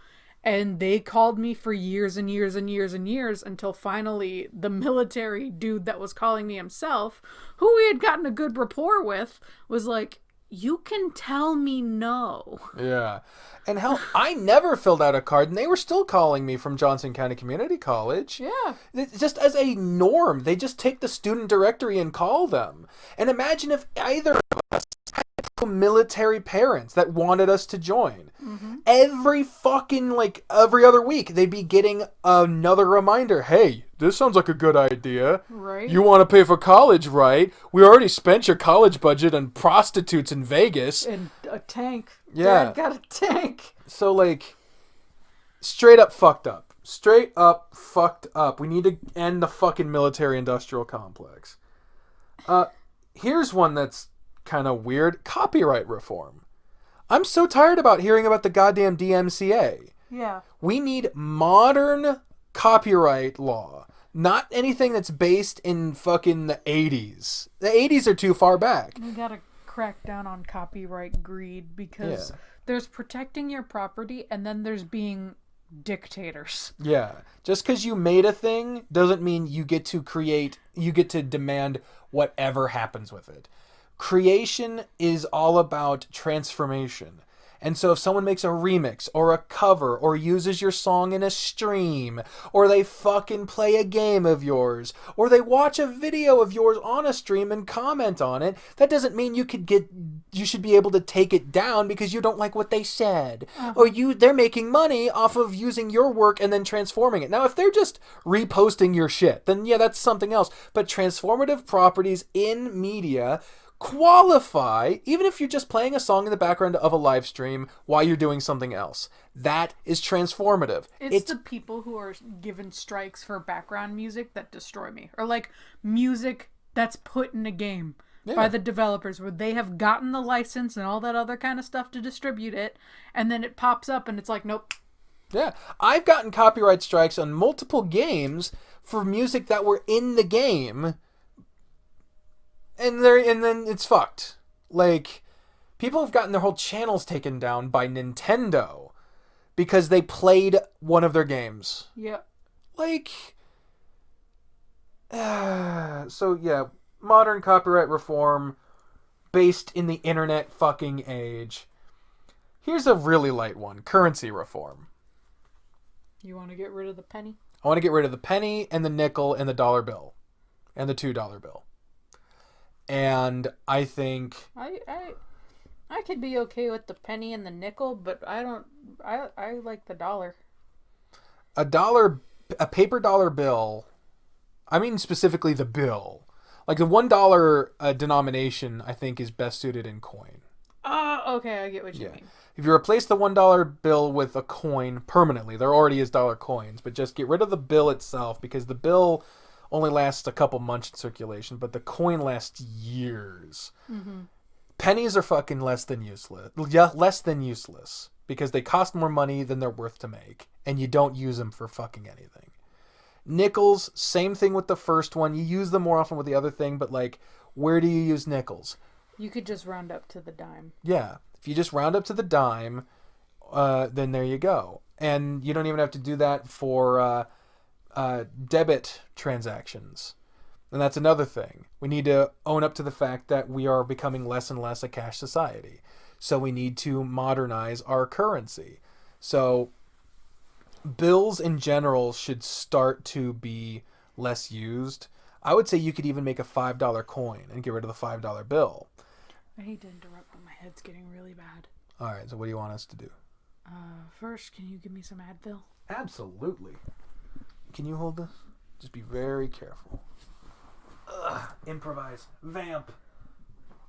And they called me for years and years and years and years until finally the military dude that was calling me himself, who we had gotten a good rapport with, was like, you can tell me no. Yeah. And hell, I never filled out a card and they were still calling me from Johnson County Community College. Yeah. Just as a norm. They just take the student directory and call them. And imagine if either of us had military parents that wanted us to join. Every other week they'd be getting another reminder. Hey, this sounds like a good idea. Right. You want to pay for college, right? We already spent your college budget on prostitutes in Vegas. And a tank. Yeah. Dad got a tank. So like, straight up fucked up. Straight up fucked up. We need to end the fucking military industrial complex. Here's one that's kind of weird. Copyright reform. I'm so tired about hearing about the goddamn DMCA. Yeah. We need modern copyright law. Not anything that's based in fucking the 80s. The 80s are too far back. We gotta crack down on copyright greed because there's protecting your property and then there's being dictators. Yeah. Just because you made a thing doesn't mean you get to demand whatever happens with it. Creation is all about transformation. And so if someone makes a remix or a cover or uses your song in a stream or they fucking play a game of yours or they watch a video of yours on a stream and comment on it, that doesn't mean you should be able to take it down because you don't like what they said. Or they're making money off of using your work and then transforming it. Now, if they're just reposting your shit, then yeah, that's something else. But transformative properties in media qualify, even if you're just playing a song in the background of a live stream while you're doing something else. That is transformative. It's the people who are given strikes for background music that destroy me. Or like music that's put in a game by the developers where they have gotten the license and all that other kind of stuff to distribute it, and then it pops up and it's like, nope. Yeah. I've gotten copyright strikes on multiple games for music that were in the game. And then it's fucked. Like, people have gotten their whole channels taken down by Nintendo because they played one of their games. Yeah. Like, so yeah, modern copyright reform based in the internet fucking age. Here's a really light one. Currency reform. You want to get rid of the penny? I want to get rid of the penny and the nickel and the dollar bill and the $2 bill. And I think I could be okay with the penny and the nickel, but I like the dollar. a paper dollar bill, I mean specifically the bill. Like the $1 denomination, I think, is best suited in coin. Okay, I get what you mean. If you replace the $1 bill with a coin permanently, there already is dollar coins, but just get rid of the bill itself, because the bill only lasts a couple months in circulation, but the coin lasts years. Mm-hmm. Pennies are fucking less than useless. Yeah, less than useless, because they cost more money than they're worth to make, and you don't use them for fucking anything. Nickels, same thing with the first one. You use them more often with the other thing, but like, where do you use nickels? You could just round up to the dime. Yeah. If you just round up to the dime, then there you go. And you don't even have to do that for debit transactions. And that's another thing. We need to own up to the fact that we are becoming less and less a cash society. So we need to modernize our currency. So bills in general should start to be less used. I would say you could even make a $5 coin and get rid of the $5 bill. I hate to interrupt, but my head's getting really bad. All right, so what do you want us to do? First, can you give me some Advil? Absolutely. Can you hold this? Just be very careful. Improvise. Vamp.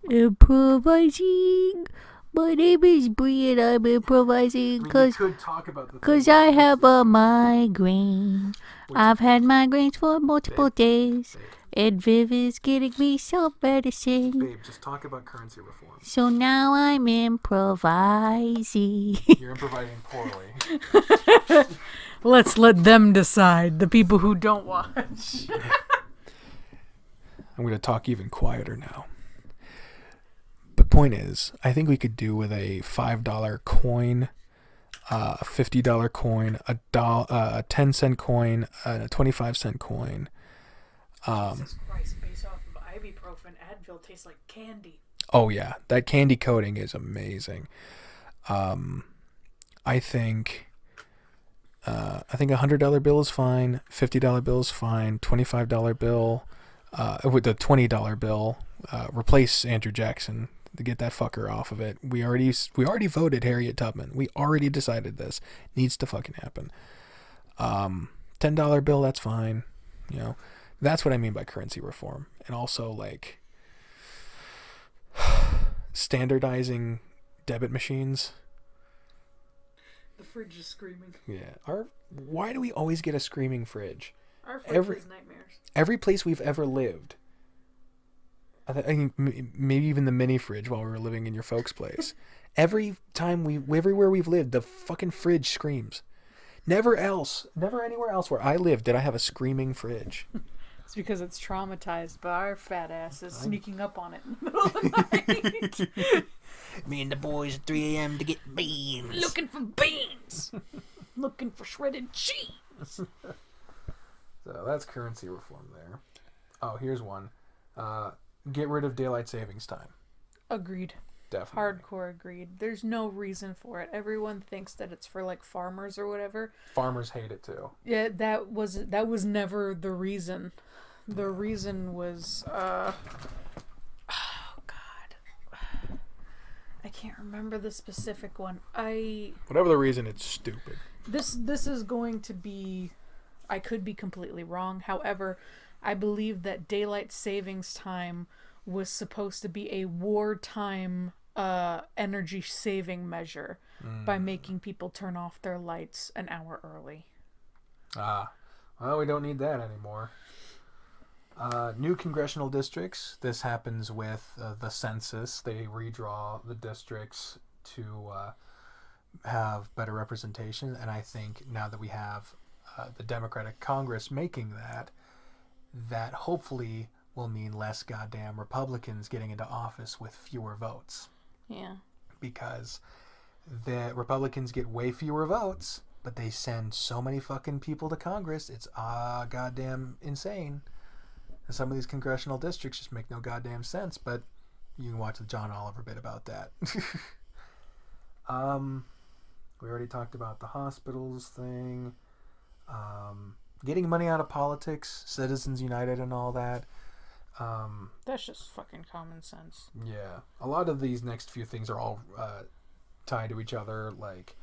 Improvising. My name is BriAnna. I'm improvising because I have a migraine. I've had migraines for multiple days. And Viv is getting me some medicine. Babe, just talk about currency reform. So now I'm improvising. You're improvising poorly. Let's let them decide, the people who don't watch. I'm going to talk even quieter now. But point is, I think we could do with a $5 coin, a $50 coin, a 10-cent coin, a 25-cent coin. Jesus Christ, based off of ibuprofen, Advil tastes like candy. Oh yeah, that candy coating is amazing. I think a $100 bill is fine, $50 bill is fine, $25 bill, with the $20 bill, replace Andrew Jackson to get that fucker off of it. We already voted Harriet Tubman. We already decided this needs to fucking happen. $10 bill, that's fine. You know, that's what I mean by currency reform, and also like standardizing debit machines. The fridge is screaming. Yeah. Why do we always get a screaming fridge? Our fridge is nightmares. Every place we've ever lived. I think maybe even the mini fridge while we were living in your folks' place. Everywhere we've lived, the fucking fridge screams. Never anywhere else where I lived did I have a screaming fridge. It's because it's traumatized by our fat asses sneaking up on it in the middle of the night. Me and the boys at 3 a.m. to get beans. Looking for beans. Looking for shredded cheese. So that's currency reform there. Oh, here's one. Get rid of daylight savings time. Agreed. Definitely. Hardcore agreed. There's no reason for it. Everyone thinks that it's for like farmers or whatever. Farmers hate it too. Yeah, that was never the reason. The reason was oh god. I can't remember the specific one. Whatever the reason, it's stupid. This is going to be, I could be completely wrong. However, I believe that daylight savings time was supposed to be a wartime energy saving measure by making people turn off their lights an hour early. Well, we don't need that anymore. New congressional districts. This happens with the census. They redraw the districts to have better representation, and I think now that we have the Democratic Congress making that hopefully will mean less goddamn Republicans getting into office with fewer votes. Yeah. Because the Republicans get way fewer votes, but they send so many fucking people to Congress. It's goddamn insane. And some of these congressional districts just make no goddamn sense, but you can watch the John Oliver bit about that. We already talked about the hospitals thing. Getting money out of politics, Citizens United and all that. That's just fucking common sense. Yeah. A lot of these next few things are all tied to each other, like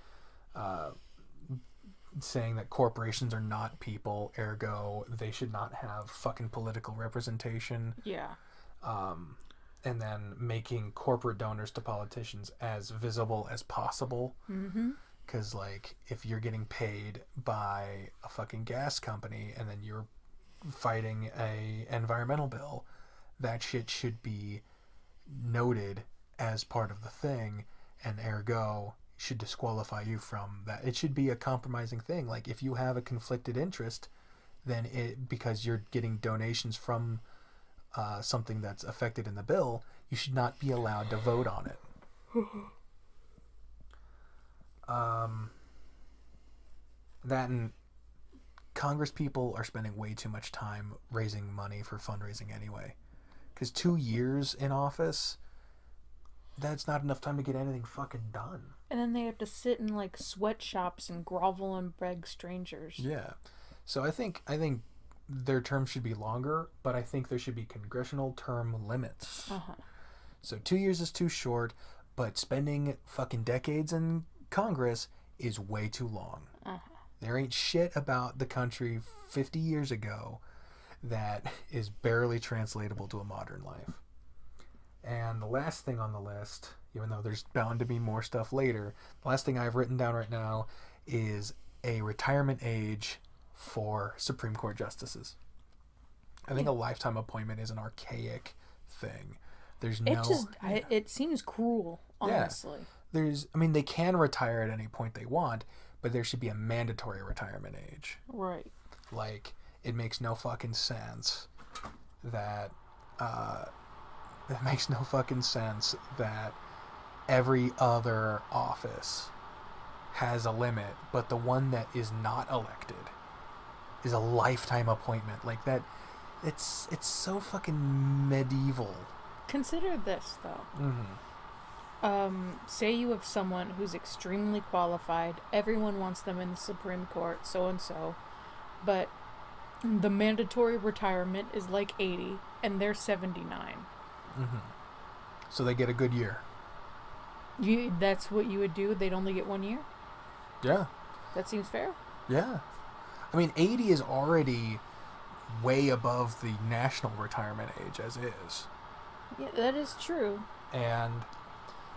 saying that corporations are not people, ergo they should not have fucking political representation. Yeah. And then making corporate donors to politicians as visible as possible. Mm-hmm. Because, like, if you're getting paid by a fucking gas company and then you're fighting a environmental bill, that shit should be noted as part of the thing, and ergo should disqualify you from that. It should be a compromising thing. Like, if you have a conflicted interest, then because you're getting donations from something that's affected in the bill, you should not be allowed to vote on it. That and Congress people are spending way too much time raising money for fundraising anyway. Because 2 years in office, that's not enough time to get anything fucking done. And then they have to sit in like sweatshops and grovel and beg strangers. Yeah. So I think their terms should be longer, but I think there should be congressional term limits. Uh-huh. So 2 years is too short, but spending fucking decades in Congress is way too long. Uh-huh. There ain't shit about the country 50 years ago that is barely translatable to a modern life. And the last thing on the list, even though there's bound to be more stuff later, the last thing I've written down right now is a retirement age for Supreme Court justices. I think a lifetime appointment is an archaic thing. There's no... It seems cruel, honestly. Yeah. They can retire at any point they want, but there should be a mandatory retirement age. Right. Like, it makes no fucking sense that... it makes no fucking sense that every other office has a limit, but the one that is not elected is a lifetime appointment. Like, that... It's so fucking medieval. Consider this, though. Mm-hmm. Say you have someone who's extremely qualified, everyone wants them in the Supreme Court, so-and-so, but the mandatory retirement is like 80, and they're 79. Mm-hmm. So they get a good year. That's what you would do? They'd only get 1 year? Yeah. That seems fair. Yeah. 80 is already way above the national retirement age as is. Yeah, that is true. And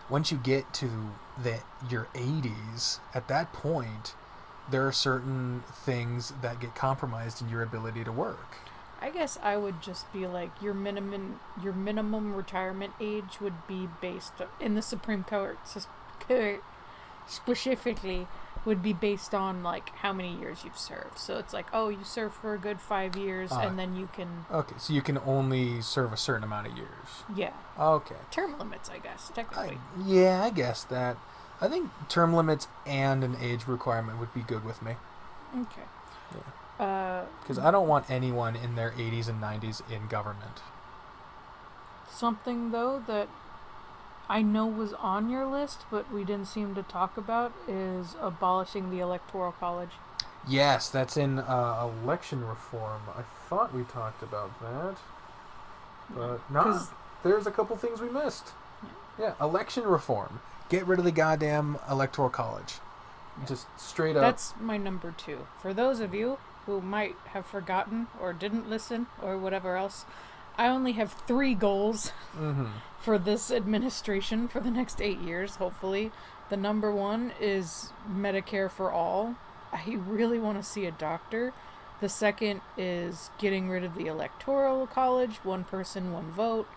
once you get to your 80s, at that point, there are certain things that get compromised in your ability to work. I guess I would just be like, your minimum retirement age would be based in the Supreme Court specifically would be based on like how many years you've served. So it's like, oh, you serve for a good 5 years, and then you can... Okay, so you can only serve a certain amount of years. Yeah. Okay. Term limits, I guess, technically. I guess that. I think term limits and an age requirement would be good with me. Okay. Yeah. Because I don't want anyone in their 80s and 90s in government. Something, though, that I know was on your list, but we didn't seem to talk about, is abolishing the Electoral College. Yes, that's in election reform. I thought we talked about that. But no, there's a couple things we missed. Yeah, election reform. Get rid of the goddamn Electoral College. Yeah. Just straight up. That's my number 2. For those of you who might have forgotten or didn't listen or whatever else, I only have 3 goals for this administration for the next 8 years, hopefully. The number 1 is Medicare for all. I really want to see a doctor. The second is getting rid of the Electoral College, 1 person, 1 vote.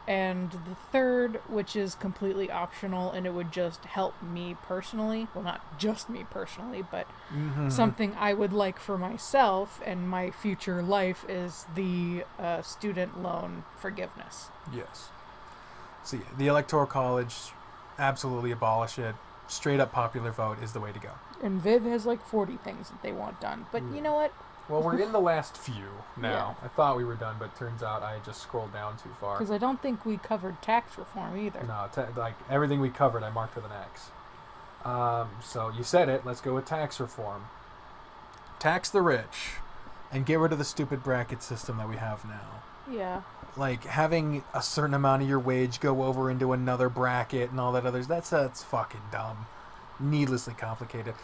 And the third, which is completely optional, and it would just help me personally. Well, not just me personally, but something I would like for myself and my future life is the student loan forgiveness. Yes. See, the Electoral College absolutely abolish it. Straight up popular vote is the way to go. And Viv has like 40 things that they want done. But you know what? Well, we're in the last few now. Yeah. I thought we were done, but turns out I just scrolled down too far. Because I don't think we covered tax reform either. No, like everything we covered, I marked with an X. So you said it. Let's go with tax reform. Tax the rich, and get rid of the stupid bracket system that we have now. Yeah. Like having a certain amount of your wage go over into another bracket and all that others. That's fucking dumb. Needlessly complicated.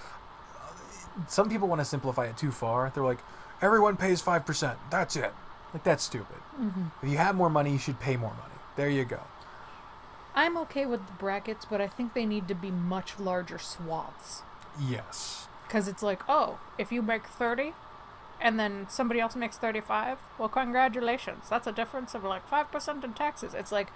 Some people want to simplify it too far. They're like, everyone pays 5%. That's it. Like, that's stupid. Mm-hmm. If you have more money, you should pay more money. There you go. I'm okay with the brackets, but I think they need to be much larger swaths. Yes. Because it's like, oh, if you make 30 and then somebody else makes 35, well, congratulations. That's a difference of like 5% in taxes. It's like,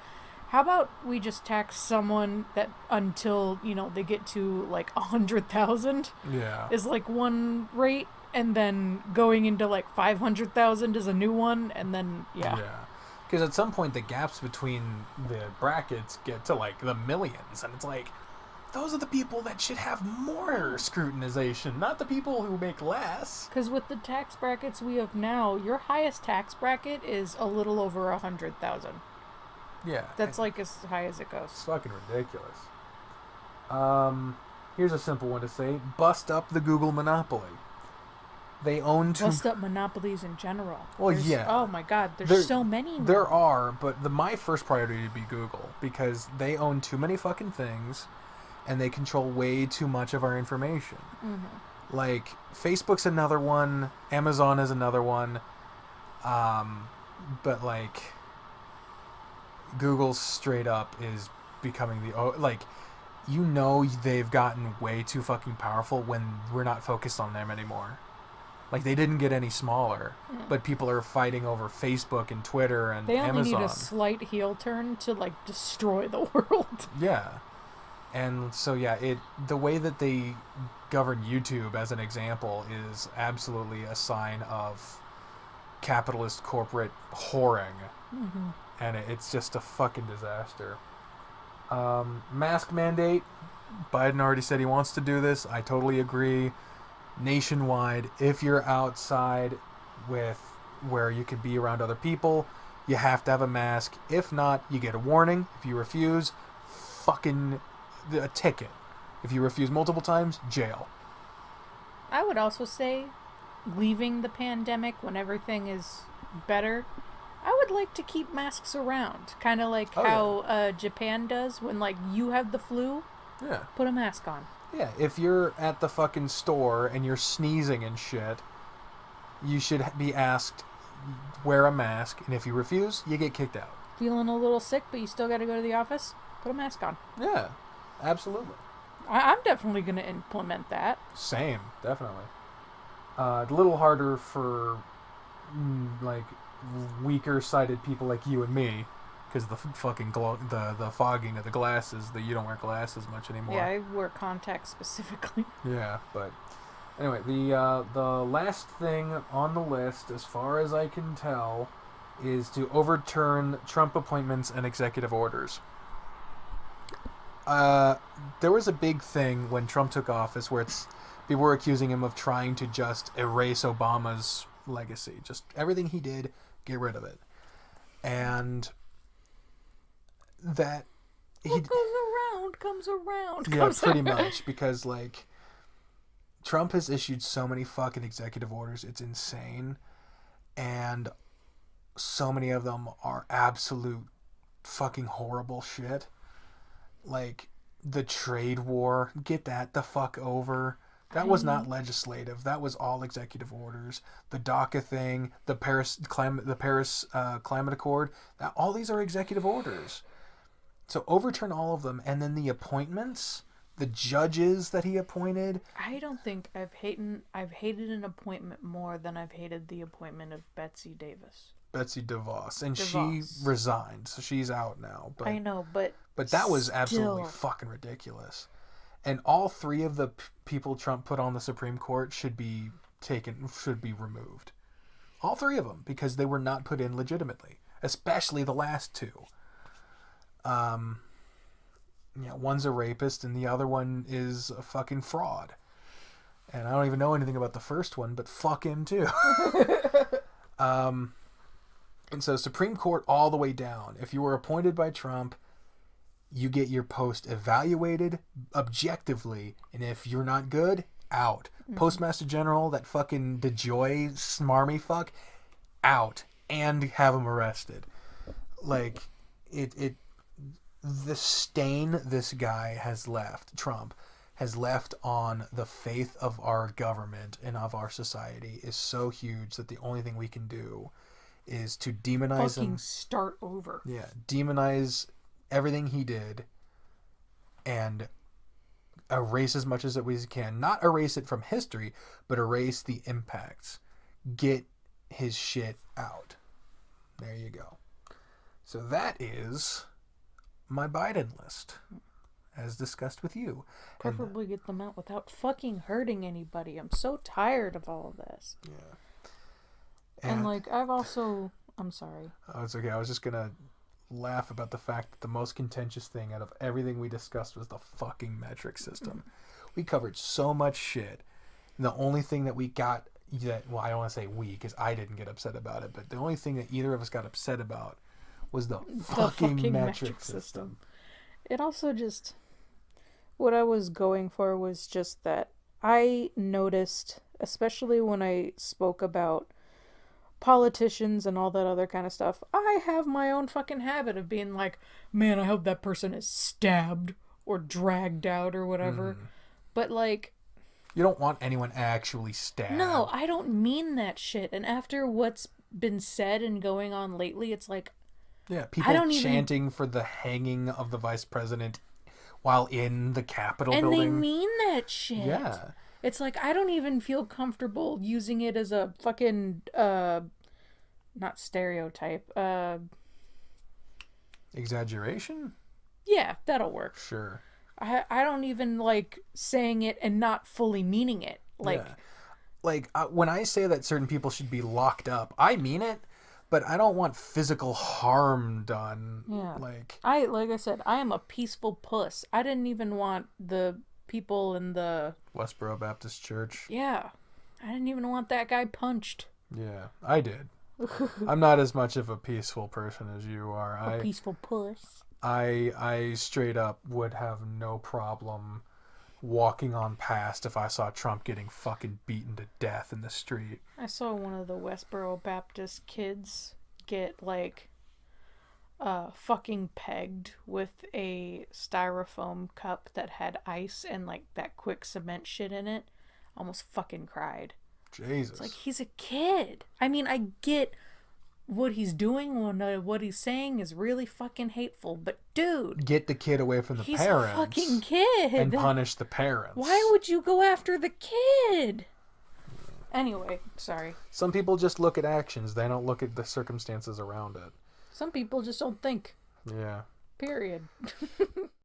how about we just tax someone that until, they get to like 100,000 Yeah. is like one rate, and then going into like 500,000 is a new one, and then, yeah. Because at some point the gaps between the brackets get to like the millions, and it's like, those are the people that should have more scrutinization, not the people who make less. Because with the tax brackets we have now, your highest tax bracket is a little over 100,000. Yeah. That's like as high as it goes. It's fucking ridiculous. Here's a simple one to say. Bust up the Google monopoly. They own Bust up monopolies in general. Well, yeah. Oh my god, there's so many now. There are, but my first priority would be Google, because they own too many fucking things, and they control way too much of our information. Mm-hmm. Like, Facebook's another one, Amazon is another one, but like, Google straight up is becoming they've gotten way too fucking powerful when we're not focused on them anymore. Like, they didn't get any smaller, but people are fighting over Facebook and Twitter and Amazon. They only need a slight heel turn to, like, destroy the world. Yeah. And so, yeah, the way that they govern YouTube, as an example, is absolutely a sign of capitalist corporate whoring. Mm-hmm. And it's just a fucking disaster. Mask mandate. Biden already said he wants to do this. I totally agree. Nationwide, if you're outside with where you could be around other people, you have to have a mask. If not, you get a warning. If you refuse, fucking a ticket. If you refuse multiple times, jail. I would also say, leaving the pandemic when everything is better, I would like to keep masks around. Kind of like how Japan does when, like, you have the flu. Yeah. Put a mask on. Yeah, if you're at the fucking store and you're sneezing and shit, you should be asked, wear a mask, and if you refuse, you get kicked out. Feeling a little sick, but you still got to go to the office? Put a mask on. Yeah, absolutely. I'm definitely going to implement that. Same, definitely. A little harder for, like, weaker-sighted people like you and me, because the fucking the fogging of the glasses, that you don't wear glasses much anymore. Yeah, I wear contacts specifically. Yeah, but anyway, the last thing on the list, as far as I can tell, is to overturn Trump appointments and executive orders. There was a big thing when Trump took office where people were accusing him of trying to just erase Obama's legacy. Just everything he did, get rid of it. And that what goes around comes around. Yeah, pretty much, because like Trump has issued so many fucking executive orders, it's insane, and so many of them are absolute fucking horrible shit. Like the trade war, get that the fuck over. That was not legislative. That was all executive orders. The DACA thing, the Paris Climate Accord, all these are executive orders. So overturn all of them, and then the appointments, the judges that he appointed. I don't think I've hated an appointment more than I've hated the appointment of Betsy DeVos, and she resigned, so she's out now. But I know, but that was absolutely fucking ridiculous. And all three of the people Trump put on the Supreme Court should be removed. All three of them, because they were not put in legitimately, especially the last two. Yeah, one's a rapist and the other one is a fucking fraud. And I don't even know anything about the first one, but fuck him too. And so Supreme Court all the way down. If you were appointed by Trump, you get your post evaluated objectively, and if you're not good, out. Postmaster General, that fucking DeJoy smarmy fuck, out, and have him arrested. Like, the stain this guy has left, Trump, has left on the faith of our government and of our society is so huge that the only thing we can do is to demonize fucking him. Start over. Yeah, demonize everything he did and erase as much as we can. Not erase it from history, but erase the impacts. Get his shit out. There you go. So that is my Biden list, as discussed with you. Preferably get them out without fucking hurting anybody. I'm so tired of all of this. Yeah. And like, I've also... I'm sorry. Oh, it's okay. I was just going to laugh about the fact that the most contentious thing out of everything we discussed was the fucking metric system. We covered so much shit. And the only thing that we got that... Well, I don't want to say we, because I didn't get upset about it, but the only thing that either of us got upset about was the fucking metric system. It also just... What I was going for was just that I noticed, especially when I spoke about politicians and all that other kind of stuff, I have my own fucking habit of being like, man, I hope that person is stabbed or dragged out or whatever. But like... You don't want anyone actually stabbed. No, I don't mean that shit. And after what's been said and going on lately, it's like... Yeah, people chanting for the hanging of the vice president while in the Capitol building. And they mean that shit. Yeah. It's like, I don't even feel comfortable using it as a fucking, not stereotype, Exaggeration? Yeah, that'll work. Sure. I don't even like saying it and not fully meaning it. Like, yeah. Like, when I say that certain people should be locked up, I mean it. But I don't want physical harm done. Yeah. Like I said, I am a peaceful puss. I didn't even want the people in the... Westboro Baptist Church. Yeah. I didn't even want that guy punched. Yeah, I did. I'm not as much of a peaceful person as you are. A peaceful puss. I straight up would have no problem walking on past if I saw Trump getting fucking beaten to death in the street. I saw one of the Westboro Baptist kids get like fucking pegged with a styrofoam cup that had ice and like that quick cement shit in it. Almost fucking cried. Jesus. It's like, he's a kid. I mean, I get what he's doing, what he's saying is really fucking hateful, but dude, get the kid away from the he's parents. A fucking kid. And punish the parents. Why would you go after the kid? Anyway, sorry. Some people just look at actions. They don't look at the circumstances around it. Some people just don't think. Yeah. Period.